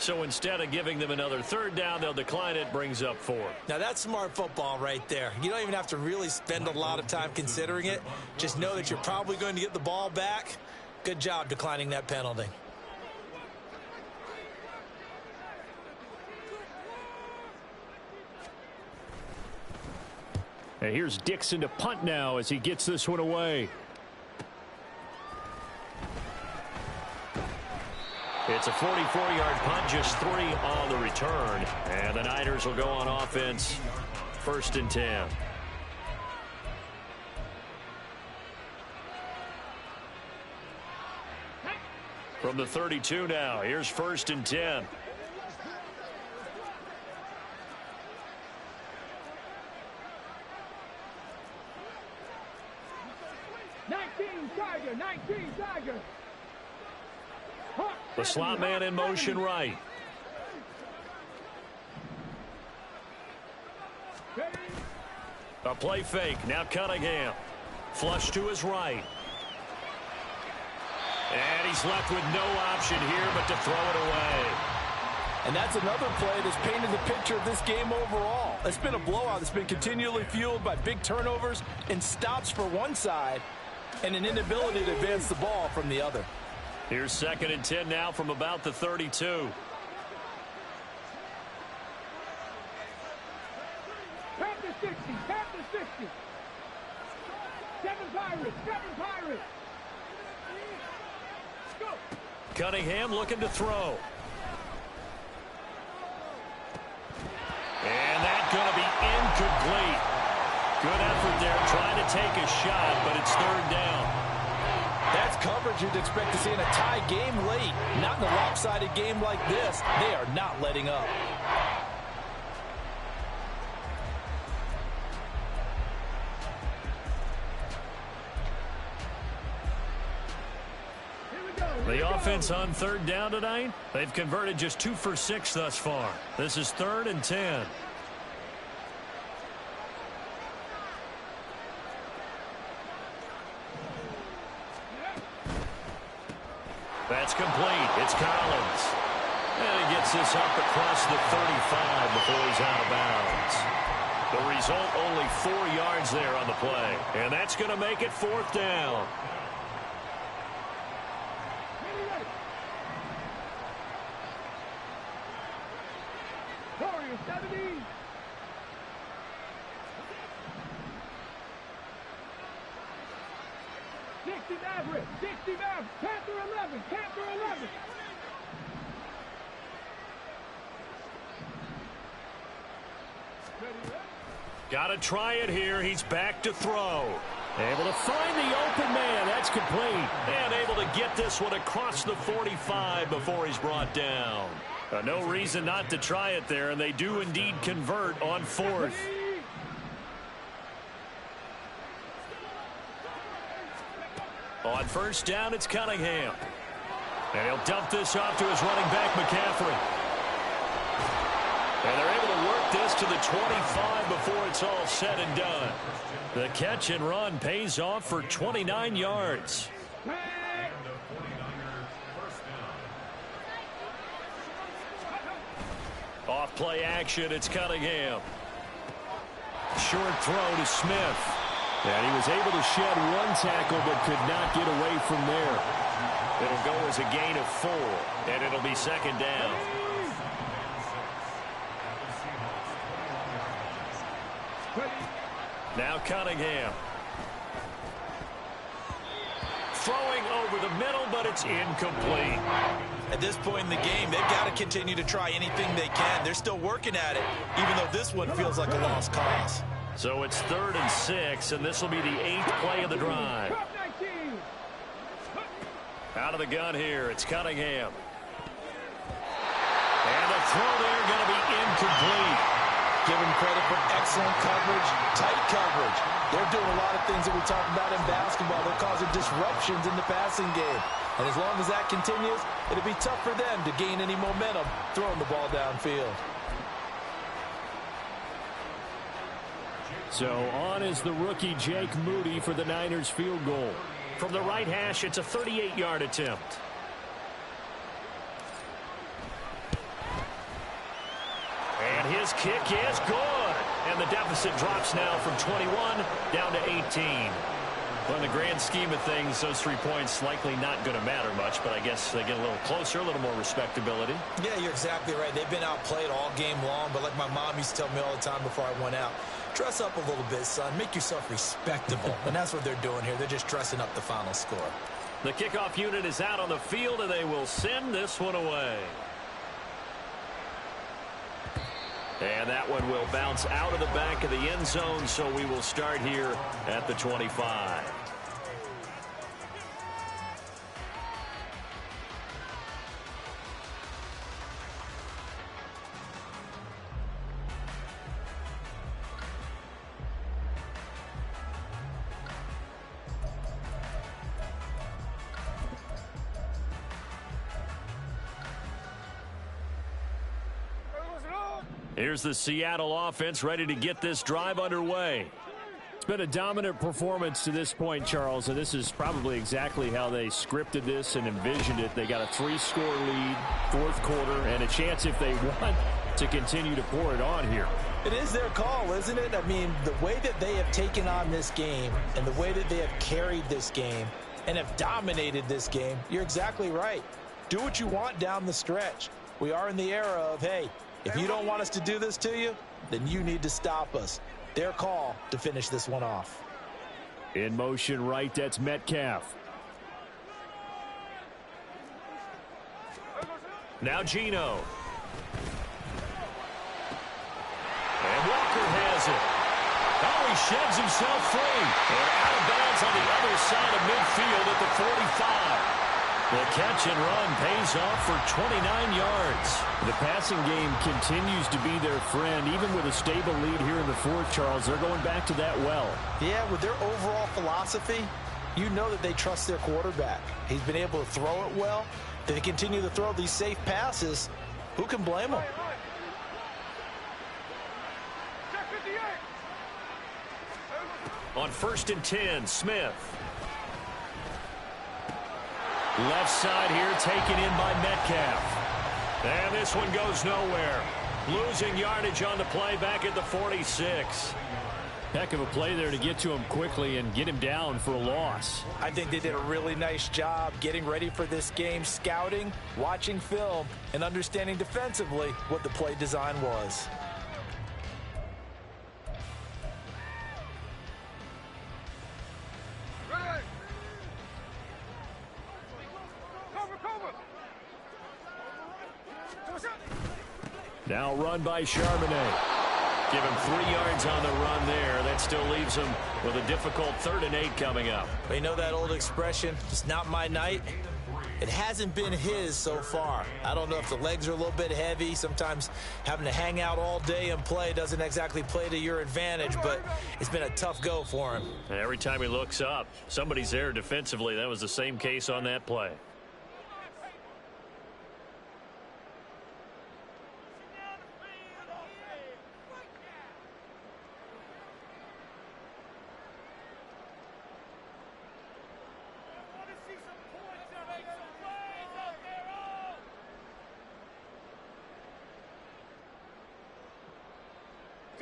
So instead of giving them another 3rd down, they'll decline it, brings up 4. Now that's smart football right there. You don't even have to really spend a lot of time considering it. Just know that you're probably going to get the ball back. Good job declining that penalty. And here's Dixon to punt now as he gets this one away. It's a 44-yard punt, just 3 on the return. And the Niners will go on offense, 1st and 10. From the 32 now, here's 1st and 10. Tiger. The slot man in motion right. A play fake. Now Cunningham. Flush to his right. And he's left with no option here but to throw it away. And that's another play that's painted the picture of this game overall. It's been a blowout that's been continually fueled by big turnovers and stops for one side and an inability to advance the ball from the other. Here's 2nd and 10 now from about the 32. Tap the 60. Tap the 60. 7 Pirates. 7 Pirates. Go. Cunningham looking to throw. And that's going to be incomplete. Good effort there trying to take a shot, but it's 3rd down. That's coverage you'd expect to see in a tie game late. Not in a lopsided game like this. They are not letting up. The offense on 3rd down tonight, they've converted just 2 for 6 thus far. This is 3rd and 10. That's complete. It's Collins. And he gets this up across the 35 before he's out of bounds. The result, only 4 yards there on the play. And that's going to make it 4th down. Warriors 70. Maverick, 60 Maverick, Panther 11, Panther 11. Got to try it here. He's back to throw. Able to find the open man. That's complete. And able to get this one across the 45 before he's brought down. No reason not to try it there, and they do indeed convert on 4th. On 1st down, it's Cunningham. And he'll dump this off to his running back, McCaffrey. And they're able to work this to the 25 before it's all said and done. The catch and run pays off for 29 yards. Off play action, it's Cunningham. Short throw to Smith. And he was able to shed 1 tackle but could not get away from there. It'll go as a gain of 4, and it'll be 2nd down. Now Cunningham. Throwing over the middle, but it's incomplete. At this point in the game, they've got to continue to try anything they can. They're still working at it, even though this one feels like a lost cause. So it's 3rd and 6, and this will be the 8th play of the drive. Out of the gun here, it's Cunningham. And the throw there going to be incomplete. Give him credit for excellent coverage, tight coverage. They're doing a lot of things that we talk about in basketball. They're causing disruptions in the passing game. And as long as that continues, it'll be tough for them to gain any momentum throwing the ball downfield. So on is the rookie Jake Moody for the Niners field goal. From the right hash, it's a 38-yard attempt. And his kick is good. And the deficit drops now from 21 down to 18. Well, in the grand scheme of things, those 3 points likely not going to matter much, but I guess they get a little closer, a little more respectability. Yeah, you're exactly right. They've been outplayed all game long, but like my mom used to tell me all the time before I went out, dress up a little bit, son. Make yourself respectable. And that's what they're doing here. They're just dressing up the final score. The kickoff unit is out on the field, and they will send this one away. And that one will bounce out of the back of the end zone, so we will start here at the 25. Here's the Seattle offense ready to get this drive underway. It's been a dominant performance to this point, Charles, and this is probably exactly how they scripted this and envisioned it. They got a 3-score lead, 4th quarter, and a chance if they want to continue to pour it on here. It is their call, isn't it? I mean, the way that they have taken on this game and the way that they have carried this game and have dominated this game, you're exactly right. Do what you want down the stretch. We are in the era of, hey, if you don't want us to do this to you, then you need to stop us. Their call to finish this one off. In motion right, that's Metcalf. Now Geno. And Walker has it. Oh, he sheds himself free. And out of bounds on the other side of midfield at the 45. The catch and run pays off for 29 yards. The passing game continues to be their friend. Even with a stable lead here in the 4th, Charles, they're going back to that well. Yeah, with their overall philosophy, you know that they trust their quarterback. He's been able to throw it well. They continue to throw these safe passes. Who can blame them? On 1st and 10, Smith. Left side here taken in by Metcalf. And this one goes nowhere. Losing yardage on the play back at the 46. Heck of a play there to get to him quickly and get him down for a loss. I think they did a really nice job getting ready for this game, scouting, watching film, and understanding defensively what the play design was. Now run by Charbonnet. Give him 3 yards on the run there. That still leaves him with a difficult 3rd and 8 coming up. You know that old expression, it's not my night? It hasn't been his so far. I don't know if the legs are a little bit heavy. Sometimes having to hang out all day and play doesn't exactly play to your advantage, but it's been a tough go for him. And every time he looks up, somebody's there defensively. That was the same case on that play.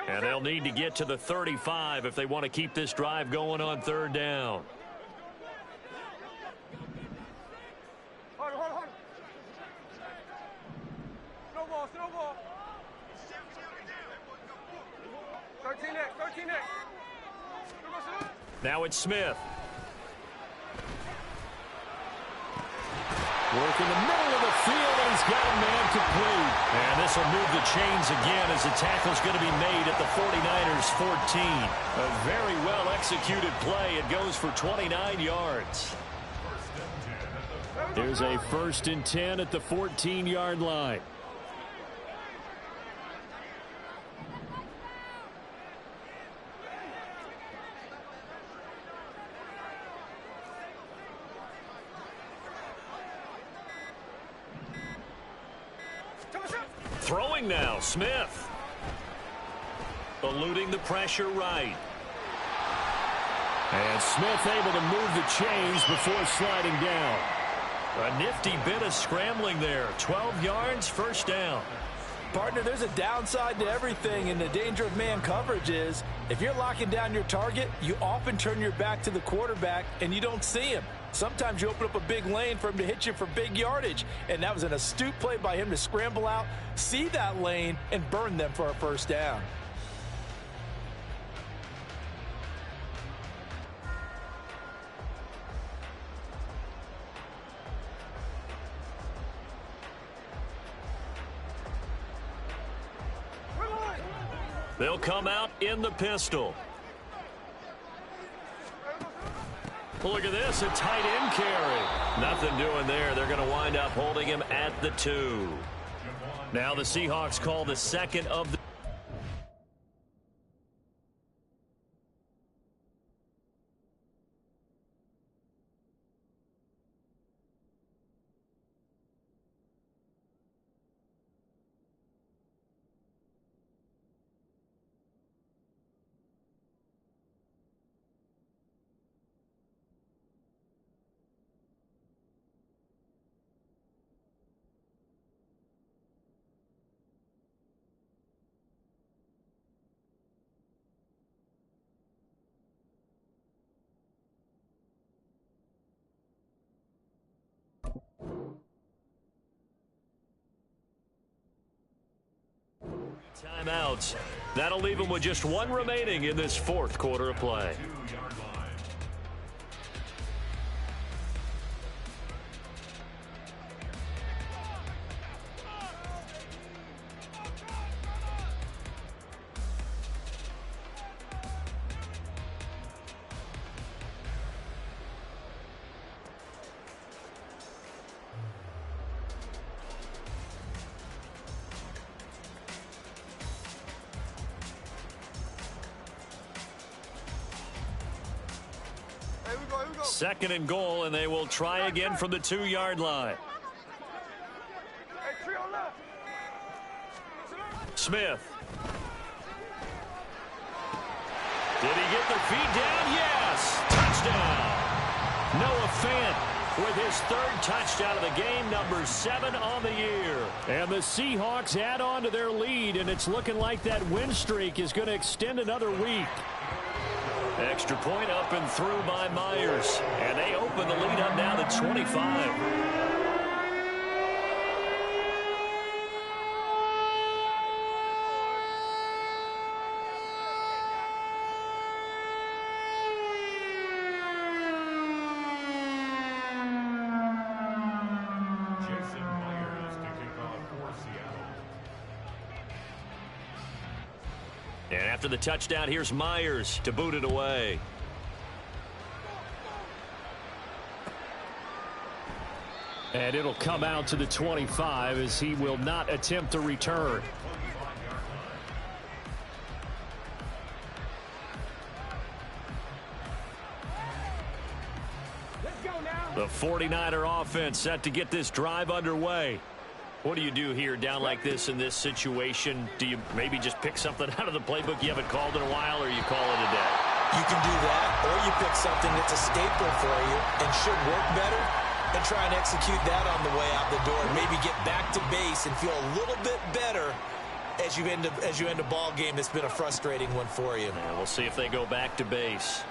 And they'll need to get to the 35 if they want to keep this drive going on 3rd down. Hold. Slow ball. 13 next. Now it's Smith. Work in the middle of the field, and he's got a man complete. And this will move the chains again as the tackle's going to be made at the 49ers 14. A very well executed play. It goes for 29 yards. There's a 1st and 10 at the 14-yard line. Throwing now, Smith. Eluding the pressure right. And Smith able to move the chains before sliding down. A nifty bit of scrambling there. 12 yards, 1st down. Partner, there's a downside to everything, and the danger of man coverage is if you're locking down your target, you often turn your back to the quarterback and you don't see him. Sometimes you open up a big lane for him to hit you for big yardage, and that was an astute play by him to scramble out, see that lane, and burn them for a 1st down. They'll come out in the pistol. Look at this, a tight end carry. Nothing doing there. They're going to wind up holding him at the 2. Now the Seahawks call the 2nd of the... Timeouts. That'll leave them with just 1 remaining in this 4th quarter of play. Second and goal, and they will try again from the 2-yard line. Smith. Did he get the feet down? Yes! Touchdown! Noah Fant with his third touchdown of the game, number 7 on the year. And the Seahawks add on to their lead, and it's looking like that win streak is going to extend another week. Extra point up and through by Myers. And they open the lead up now to 25. And after the touchdown, here's Myers to boot it away. And it'll come out to the 25 as he will not attempt to return. Let's go now. The 49er offense set to get this drive underway. What do you do here down like this in this situation? Do you maybe just pick something out of the playbook you haven't called in a while, or you call it a day? You can do that, or you pick something that's a staple for you and should work better and try and execute that on the way out the door and maybe get back to base and feel a little bit better as you end a ball game that's been a frustrating one for you. Yeah, we'll see if they go back to base.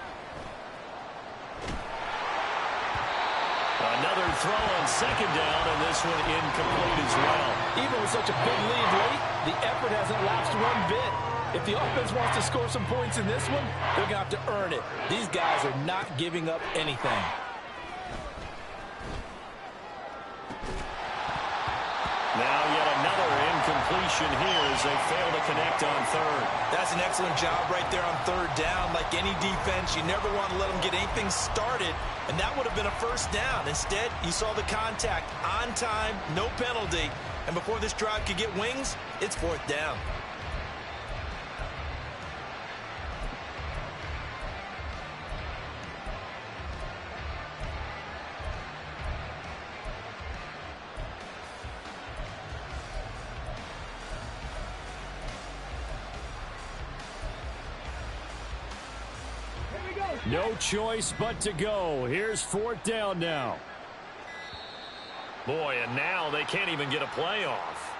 Another throw on second down, and this one incomplete as well. Even with such a big lead late, the effort hasn't lapsed one bit. If the offense wants to score some points in this one, they're going to have to earn it. These guys are not giving up anything. Now yet another incompletion here as they fail to connect on third. That's an excellent job right there on third down. Like any defense, you never want to let them get anything started, and that would have been a first down. Instead, you saw the contact on time, no penalty, and before this drive could get wings, it's fourth down. No choice but to go. Here's fourth down now. Boy, and now they can't even get a play off.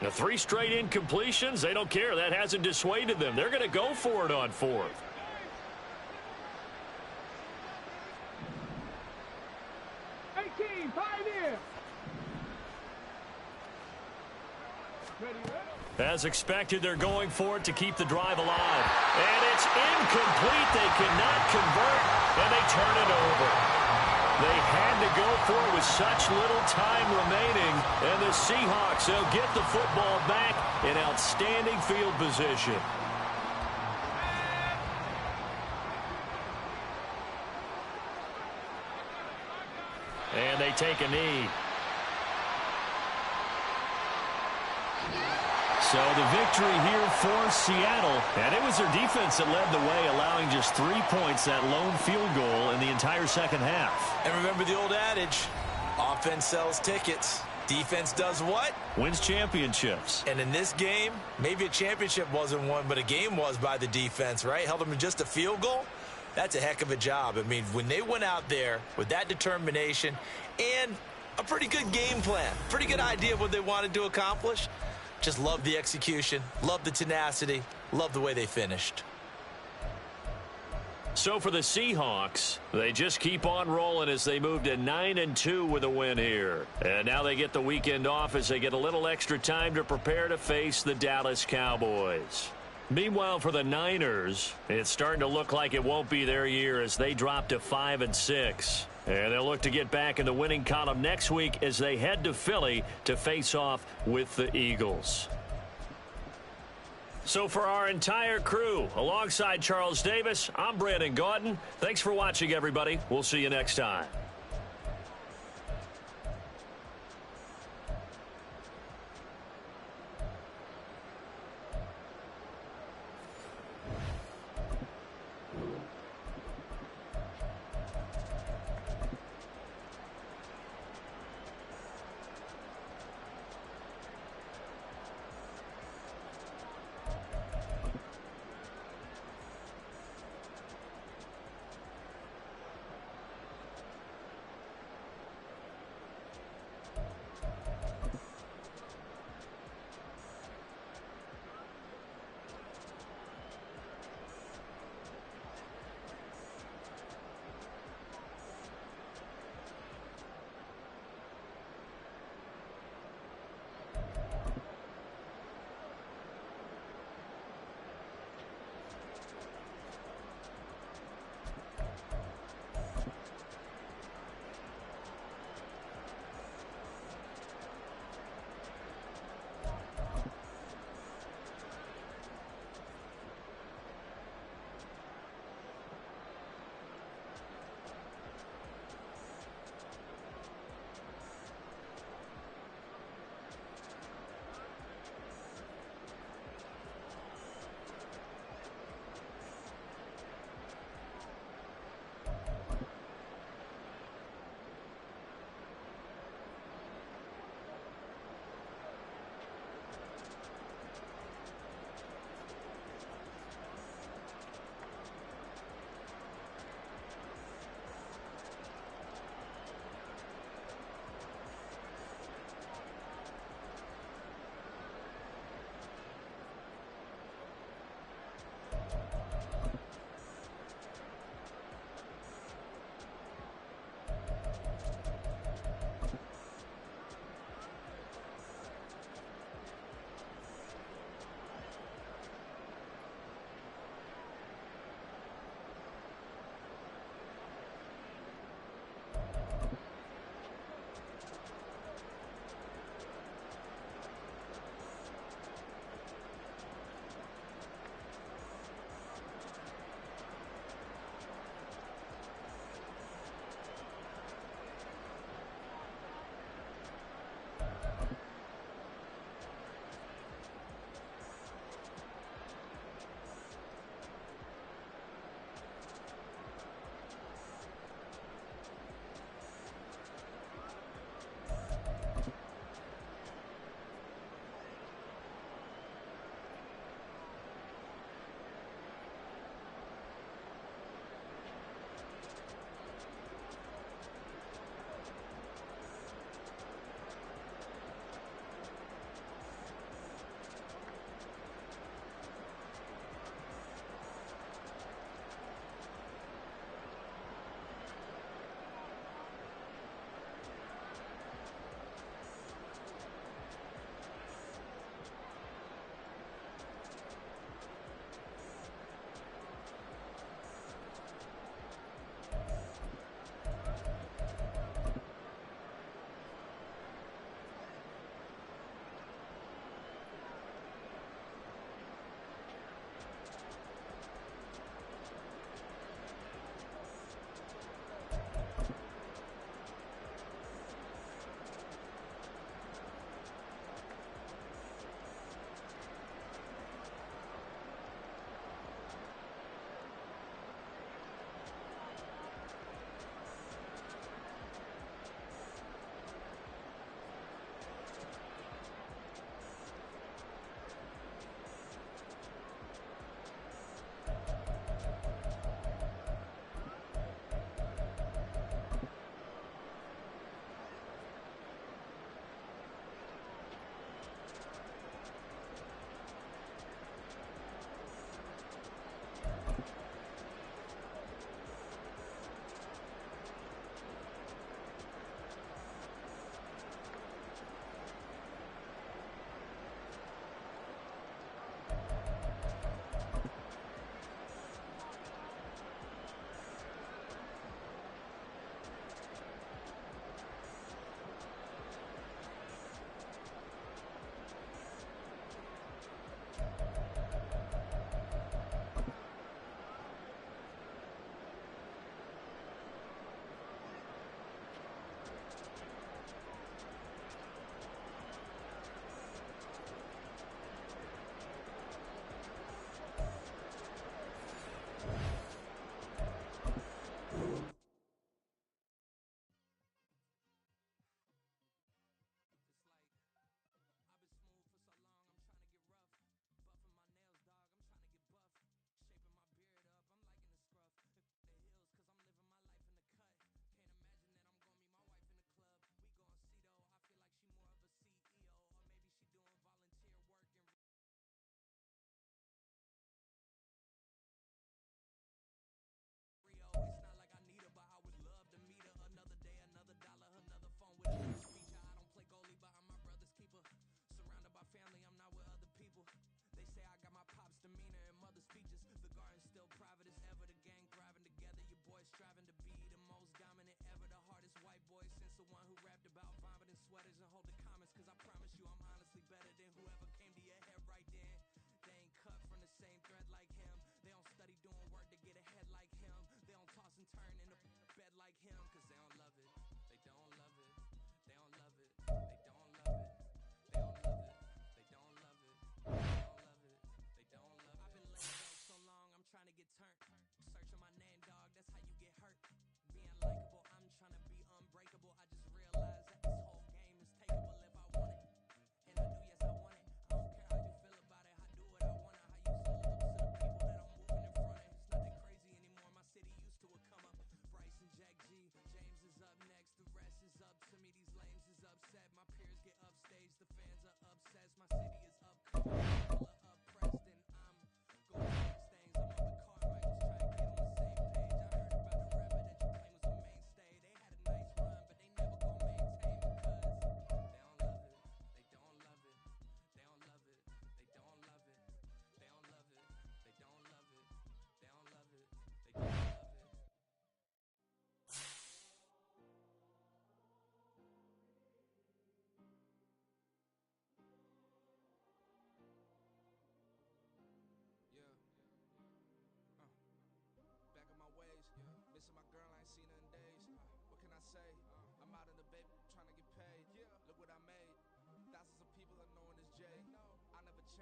The 3 straight incompletions, they don't care. That hasn't dissuaded them. They're going to go for it on fourth. As expected, they're going for it to keep the drive alive. And it's incomplete. They cannot convert, and they turn it over. They had to go for it with such little time remaining, and the Seahawks, they'll get the football back in outstanding field position. And they take a knee. So the victory here for Seattle, and it was their defense that led the way, allowing just 3 points, that lone field goal in the entire second half. And remember the old adage, offense sells tickets. Defense does what? Wins championships. And in this game, maybe a championship wasn't won, but a game was by the defense, right? Held them to just a field goal. That's a heck of a job. I mean, when they went out there with that determination and a pretty good game plan, pretty good idea of what they wanted to accomplish, just love the execution, love the tenacity, love the way they finished. So for the Seahawks, they just keep on rolling as they move to 9-2 with a win here. And now they get the weekend off as they get a little extra time to prepare to face the Dallas Cowboys. Meanwhile, for the Niners, it's starting to look like it won't be their year as they drop to 5-6. And they'll look to get back in the winning column next week as they head to Philly to face off with the Eagles. So for our entire crew, alongside Charles Davis, I'm Brandon Gaudin. Thanks for watching, everybody. We'll see you next time.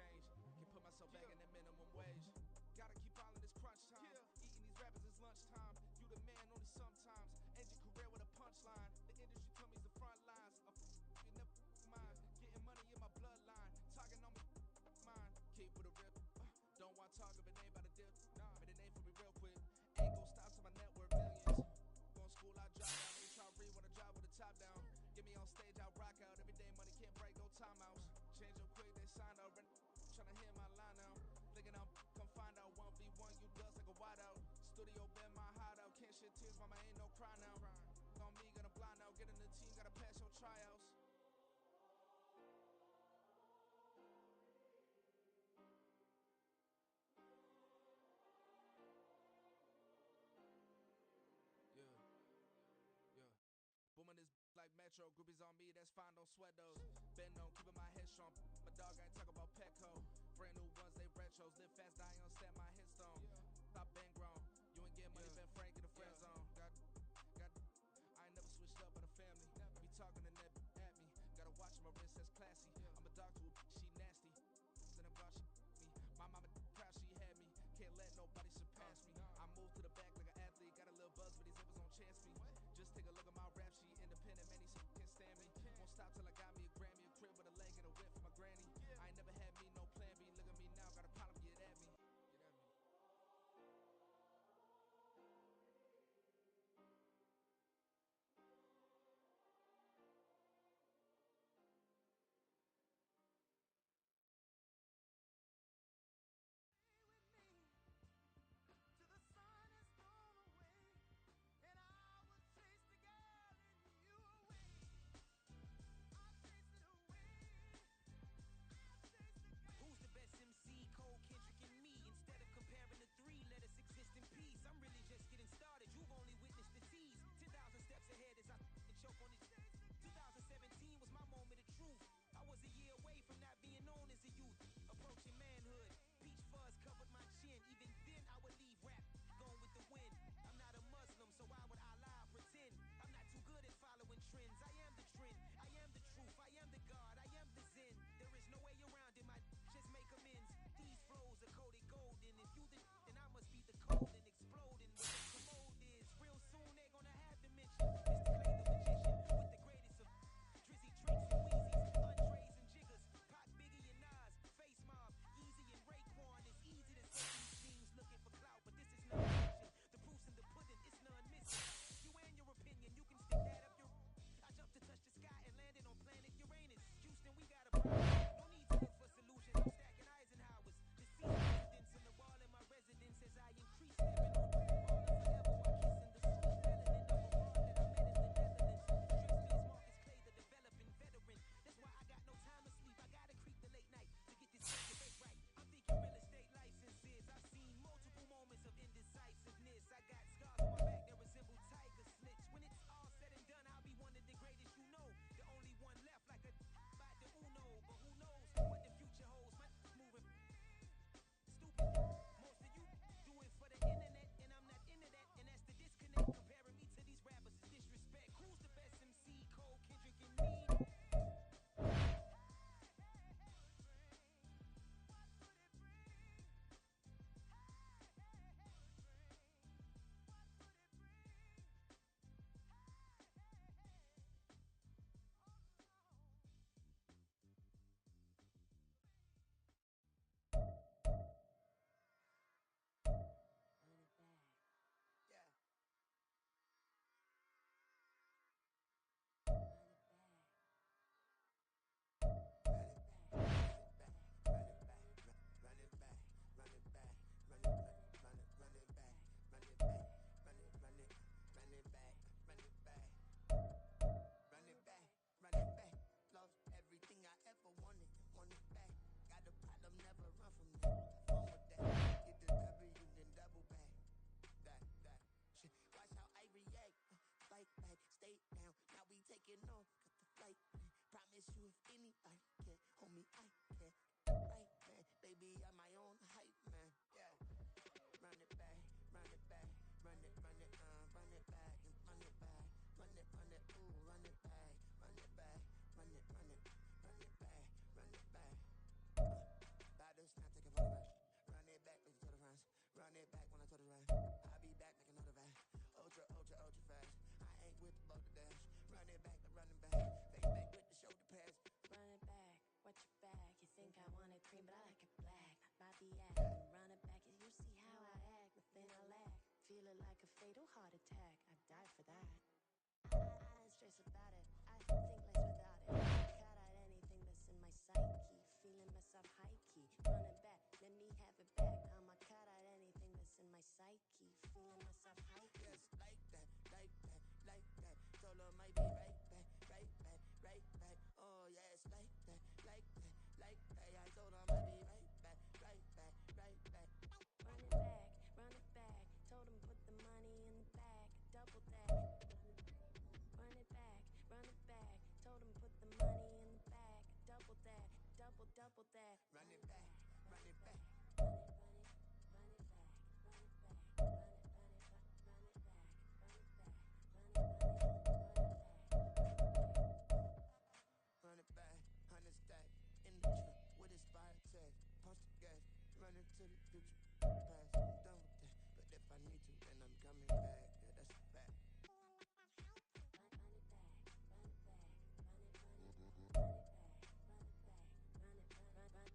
change. Can put myself back in the minimum wage. Gotta keep all in this crunch time. Eating these rappers is lunchtime. You the man only sometimes. End your career with a punchline. The industry told me it's the front lines. You never mind. Getting money in my bloodline. Talking on me, mine. Keep with a rip. Don't want to talk if it ain't about a dip. Made a name for me real quick. Ain't gon' stop till my net worth millions. Going school, I drop out. Ain't try to read when I drive with the top down. Get me on stage, I rock out. Every day money can't break, go timeouts. Change up quick, they signed out. Tryna hear my line now. Thinking I'm come find out 1v1, you dust like a wideout. Studio been my hideout. Can't shed tears, mama ain't no cry now. On me, gonna blind out. Get in the team, gotta pass your tryouts. Yeah. Booming this like Metro, groupies on me, that's fine, don't sweat those. Bend on, keeping my head strong. My dog ain't talk about Petco. Brand new ones, they retros. Live fast, die on set, my headstone. Stop been grown. You ain't getting money, Ben Frank in the friend zone. Got, I ain't never switched up on the family. Be talking to that at me. Gotta watch my wrist, that's classy. I'm a dog to a she nasty. Then I'm gone, she me. My mama proud she had me. Can't let nobody surpass me. I moved to the back like an athlete. Got a little buzz, but these zippers don't chance me. Just take a look at my rap sheet. Independent, man, these can't stand me. Won't stop till I got me a Grammy. A crib with a leg and a whip for my granny. I ain't never had me no plan B. Look at me now, got a problem, get at me. Till the sun is blown away, and I will chase the girl in you away. I be acting. Run it back and you see how I act. Nothing I lack. Feeling like a fatal heart attack. I die for that. I ain't stress about it. I think less without it. Cut out anything that's in my psyche. Feeling myself high key. Run it back, let me have it back. I'ma cut out anything that's in my psyche. Feeling myself high key. Yes, like that, like that, like that. Told her might be right back, right back, right back. Oh yes, like that, like that, like that. I told her might be right back, right back, right back. Run it back, run it back. Told him put the money in the bag. Double that. Run it back, run it back. Told him put the money in the bag. Double that, double that. Run it back, run it back. Run it, run it, run it back, run it back, run it, run it, run it back, run it back, run it, run it, Run it back, 100 stack. In the trunk with expired tag. Punch the gas, run into the future. Past, done with that. But if I need to, then I'm coming back. Yeah, that's a fact. run it back, run it back, run it, run it, run it back, run it back, run it, run it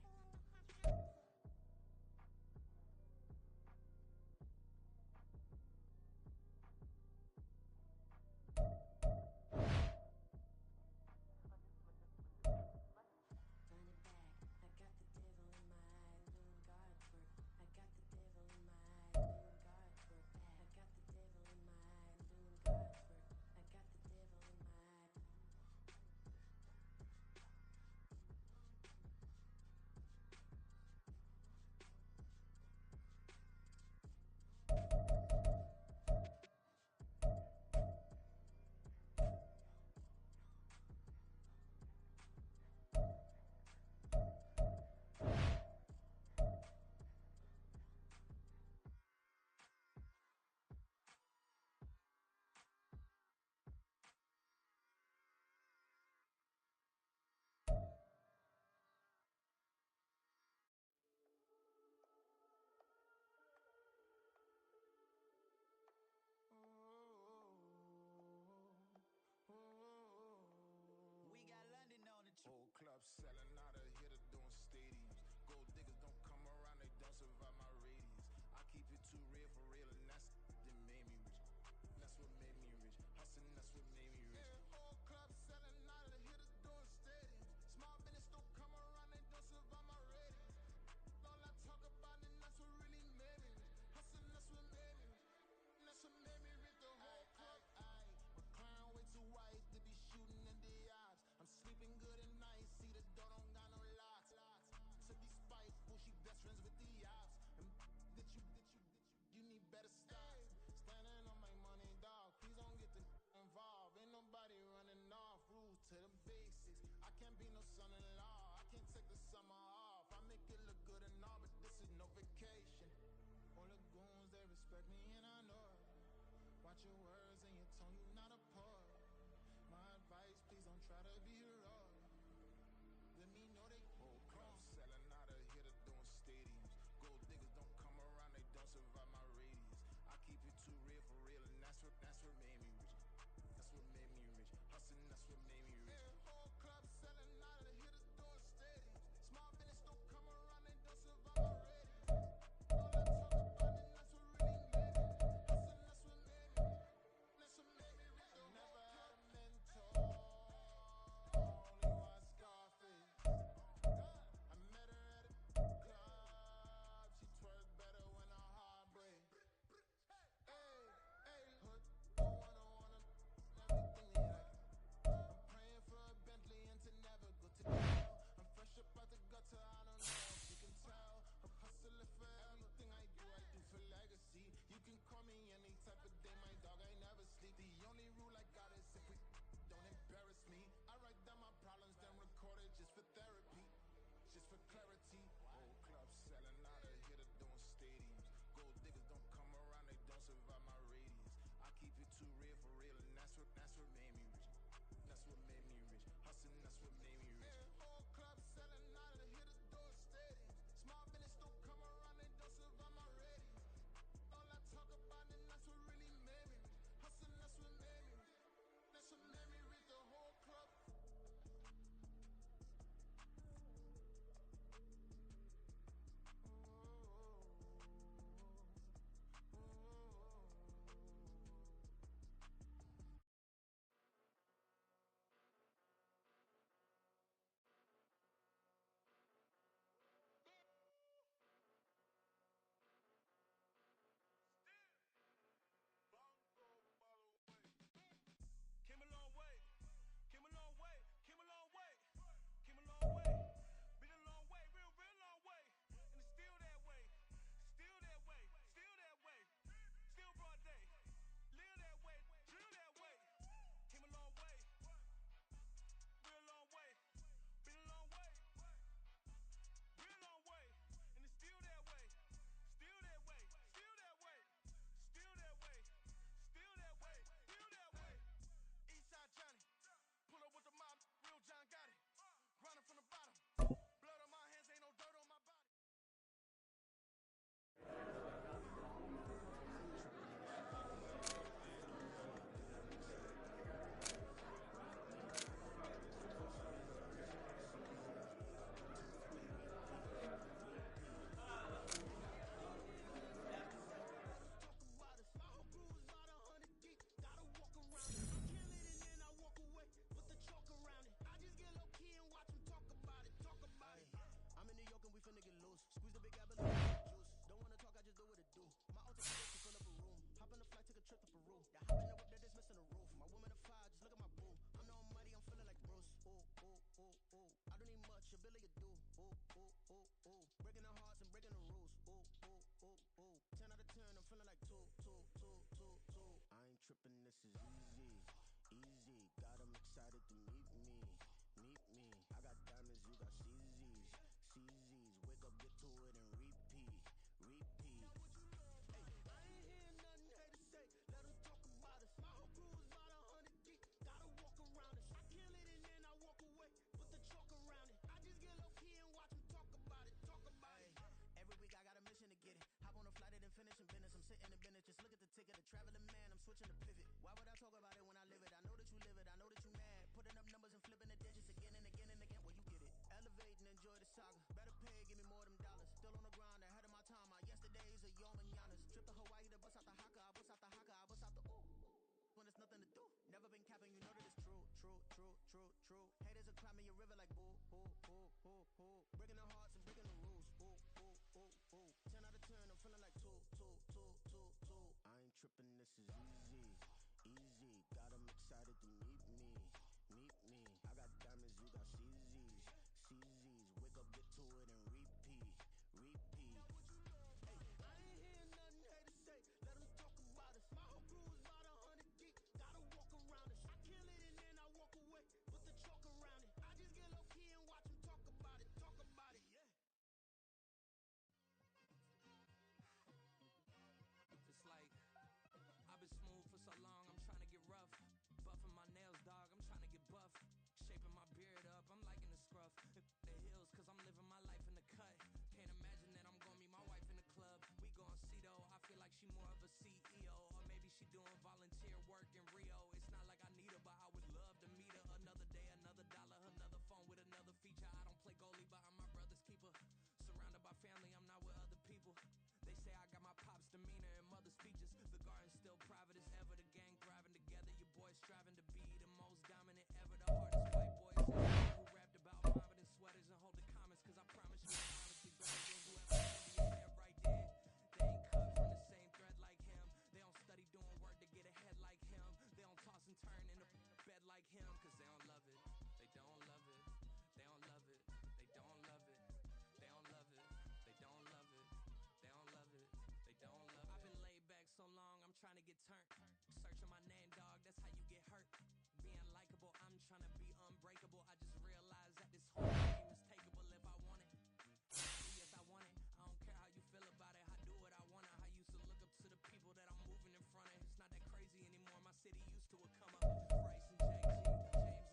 back, run it back, run it, run it, run it back, run it back. Run it back. I got the devil in my eye, doing God work. I got the devil in my eye, doing God work. I got the devil in my eye, doing God work. I got the devil in my eye. We got London on the Whole club selling out of hitter doing stadiums. Gold diggers don't come around, they don't survive my radius. I keep it too real for real, and that's that made me rich. That's what made me rich. Hustling, that's what made me rich. Yeah, whole club selling out of hitters doing stadiums. Small business don't come around, they don't survive my radius. All I talk about, and that's what really made me rich. Hustling, that's what made me rich. That's what made me rich. The whole club. My clown way too white to be shooting in the eyes. I'm sleeping good at night, see the door don't got no locks. To be spiteful, she best friends with the ops. And you need better stocks. Standing on my money, dog. Please don't get the involved. Ain't nobody running off. Rules to the basics. I can't be no son-in-law. I can't take the summer off. I make it look good and all, but this is no vacation. All the goons, they respect me and I know it. Watch your words and your tone, you not a poet. My advice, please don't try to be heroic. Let me know they whole club selling out of hitter doing stadiums. Gold diggers don't come around, they don't survive my radius. I keep it too real for real, and that's what made me rich. That's what made me rich. Hustling, that's what made me rich. Yeah, whole club selling out of hitters doing stadiums. Small business don't come around, they don't survive my radius. All I talk about, and that's what really made me rich. Hustling, that's what made me rich. tripping, this is easy, easy. Got 'em excited to meet me, meet me. I got diamonds, you got CZs, CZs. Wake up, get to it and repeat, repeat. Hey, I ain't hear nothing haters say. Let 'em talk about us. My whole crew is about 100 deep. Gotta walk around us. I kill it and then I walk away. Put the chalk around it. I just get low key and watch 'em talk about it. Talk about it. Every week I got a mission to get it. Hop on a flight and then finish in business. I'm sitting in business, just look at the ticket. A traveling man, I'm switching to pivot. Why would I talk about it when I live it? I know that you live it, I know that you mad. Putting up numbers and flipping the digits again and again and again. Well, you get it. Elevate and enjoy the saga. Better pay, give me more them dollars. Still on the grind, ahead of my time. My yesterdays are your mananas. Trip to Hawaii to bust out the haka. I bust out the haka, I bust out the ooh. When there's nothing to do. Never been capping, you know that it's true, true, true, true, true. Haters are climbing your river like boo, boo, boo, boo, boo. Breaking their hearts and breaking the rules. Ooh, ooh, ooh, ooh. 10 out of 10, I'm feeling like two. I ain't tripping, this is easy, easy. Got 'em excited to meet me, meet me. I got diamonds, you got CZs, CZs. Wake up, get to it and repeat, repeat. Hey, I ain't hear nothing haters say. Let 'em talk about us. My whole crew is about 100 deep. Gotta walk around us. I kill it and then I walk away. Put the chalk around it. I just get low key and watch 'em talk about it. Talk about it, yeah. It's like I've been smooth for so long, I'm trying to get rough. Buffing my nails, dog, I'm trying to get buff. Shaping my beard up, I'm liking the scruff. The hills, cause I'm living my life in the cut. Can't imagine that I'm gonna meet my wife in the club. We gon' see though, I feel like she more of a CEO. Or maybe she doing volunteer work in Rio. It's not like I need her, but I would love to meet her. Another day, another dollar, another phone with another feature. I don't play goalie, but I'm my brother's keeper. Surrounded by family, I'm not with other people. They say I got my pop's demeanor and mother's features. The garden's still private as ever. The gang thriving together. Your boys striving to be the most dominant ever. The hardest white boys who rapped about vomiting sweaters and hold the comments. Cause I promise you, I'm honestly better than whoever in your head right there. They ain't cut from the same thread like him. They don't study doing work to get ahead like him. They don't toss and turn in a bed like him. Cause they don't love it. They don't love it. They don't love it. They don't love it. They don't love it. They don't love it. They don't love it. They don't love it. I've been laid back so long, I'm trying to get turned. Searching my name, dog, that's how you get hurt. Being likable, I'm trying to be unbreakable. I just realized that this whole game is takeable if I want it. Yes, I want it. I don't care how you feel about it. I do what I want. I used to look up to the people that I'm moving in front of. It's not that crazy anymore. My city used to a come up. Bryce and James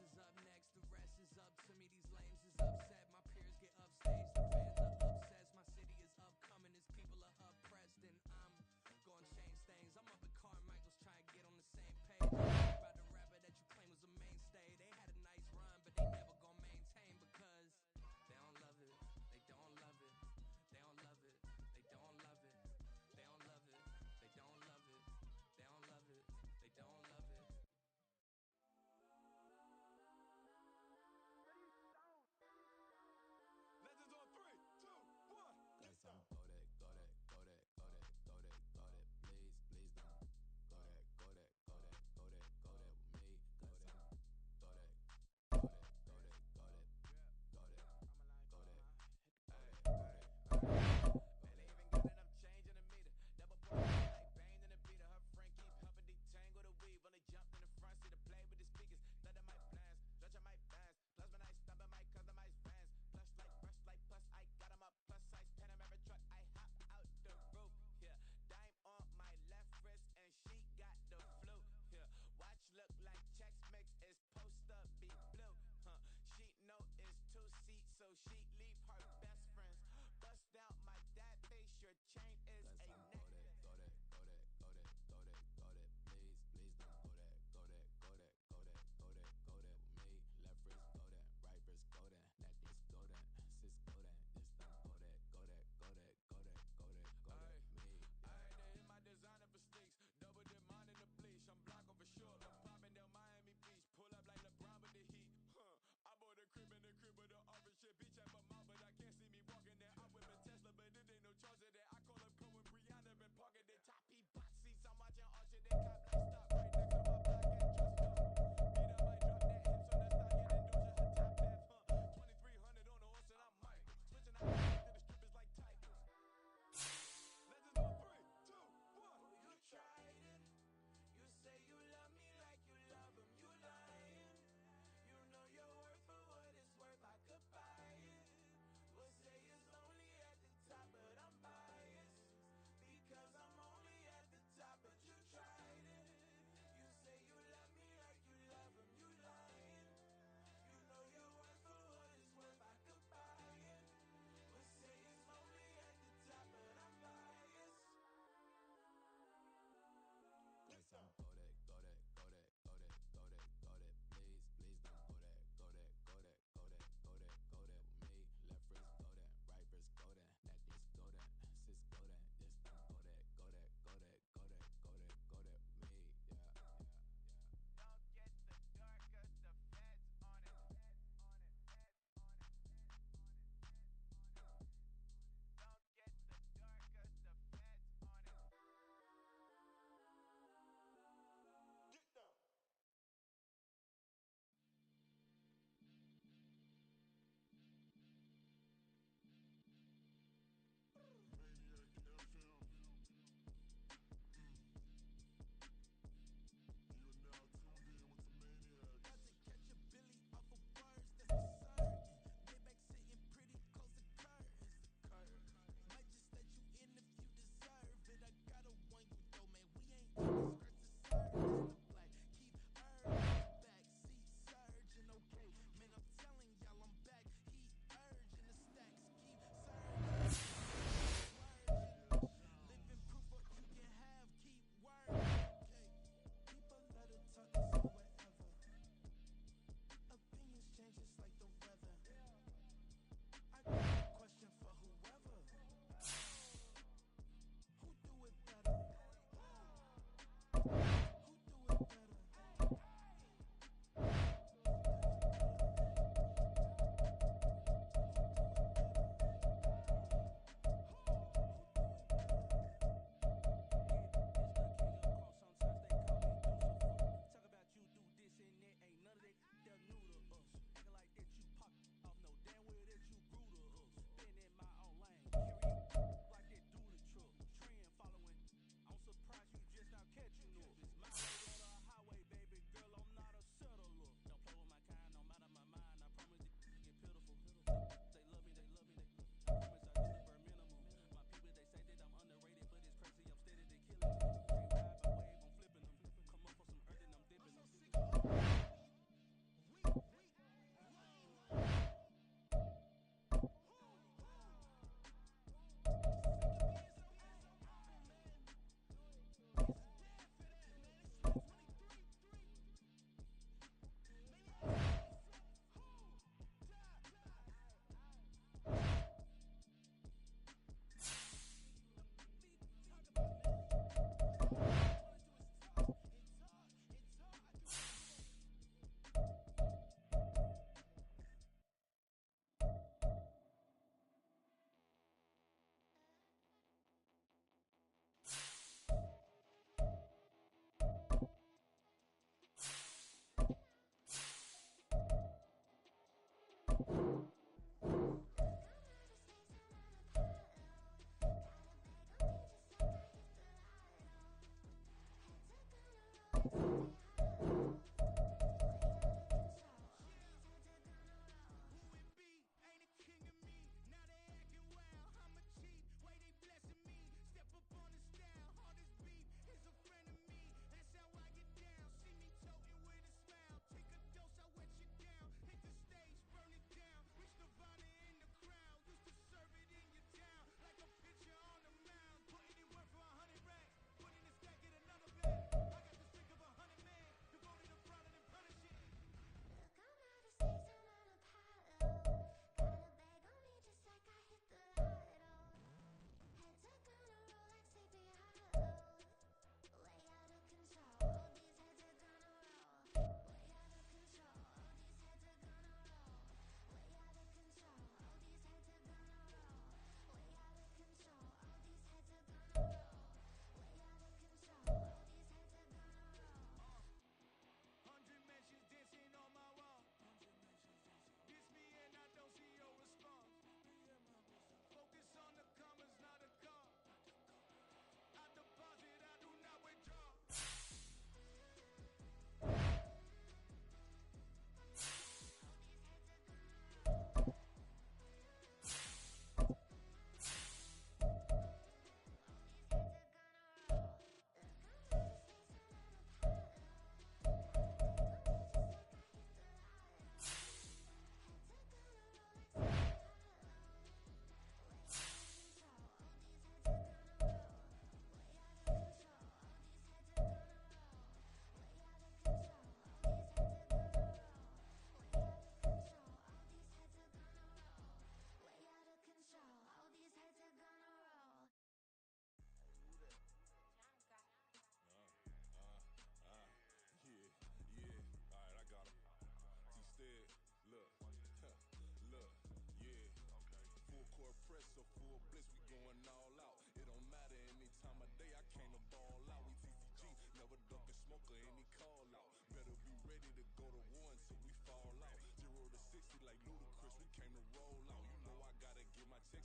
is up next. The rest is up to me. These lames is upset. My peers get upstage. The fans are obsessed. My city is upcoming. These people are oppressed. And I'm gonna change things. I'm up at Carmichael's trying to get on the same page. About the rapper that you claim was a mainstay. They had a night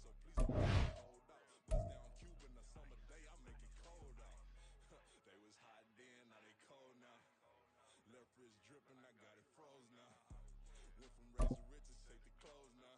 so please hold out. Bust down Cuban a summer day, I make it cold out. They was hot then, now they cold now. Left wrist dripping, I got it froze now. Went from rags to riches, take the clothes now.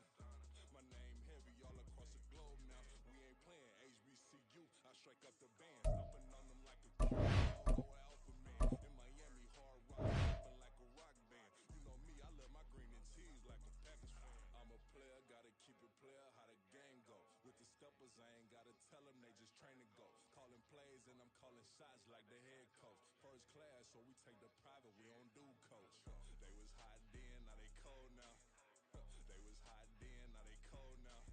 My name heavy all across the globe now. We ain't playing HBCU, I strike up the band, stomping on them like a Q. Oh, alpha man, in Miami, hard rock, rapping like a rock band. You know me, I love my green and tees like a Packers fan. I'm a player, gotta keep it player, how the game go. With the steppers, I ain't gotta tell them, they just train to go. Calling plays and I'm calling shots like the head coach. First class, so we take the private, we don't do coach. They was hot then, now they cold now. They was hot then, now they cold now.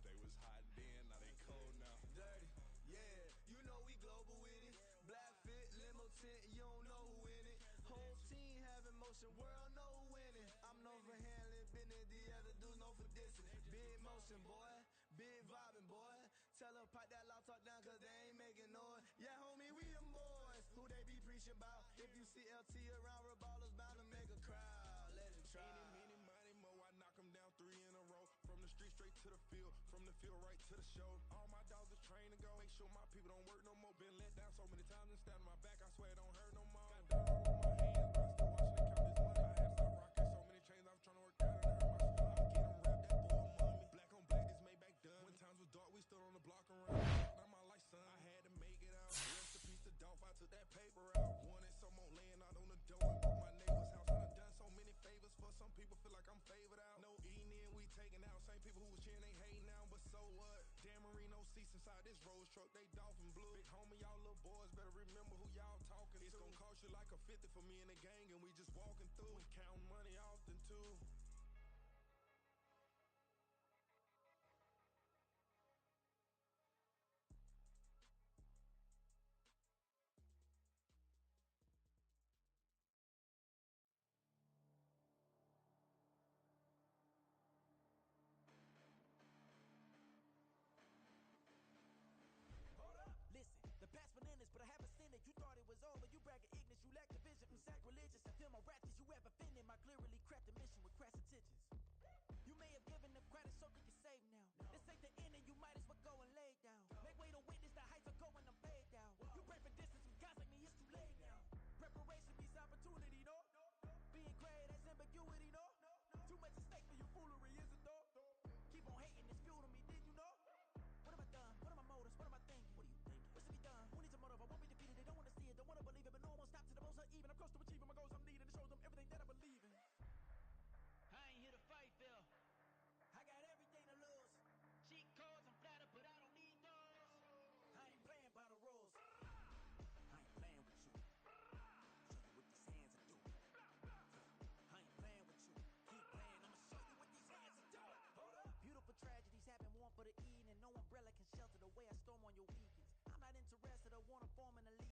They was hot then, now they cold now. Dirty, yeah, you know we global with it. Black fit, limo tint, you don't know who in it. Whole team having motion, world know who winning. I'm known for handling business, the other dudes know for dissing. Big motion, boy, big vibing, boy. Tell her pipe that loud talk down, cause they ain't making noise. Yeah, homie, we them boys, who they be preaching about. If you see LT around, Reballer's bound to make a crowd. Let him try. Eeny, meeny, mo, I knock them down 3 in a row. From the street straight to the field, from the field right to the show. All my dogs are trained to go. Make sure my people don't work no more. Been let down so many times and stand on my back, I swear it don't hurt no more. Got down on my hands, but I still watching and count this money. I had to stop rocking so many chains, I was trying to work out and it hurt my stomach. I get them rap that boy mommy. Black on black, this Maybach done. When times was dark, we stood on the block and ran. Now my life, son, I had to make it out. Rest in peace to Dolph, I took that paper out. Wanted some more laying out on the door and broke my neighbor's house. I done done so many favors for some people, feel like I'm favored out. No eating in, we taking out. Same people who was cheering, they hating now, but so what? Dan Marino seats inside this Rolls truck, they dolphin blue. Big homie, y'all little boys better remember who y'all talking to. It's gonna cost you like a 50 for me and the gang, and we just walking through. We counting money often too.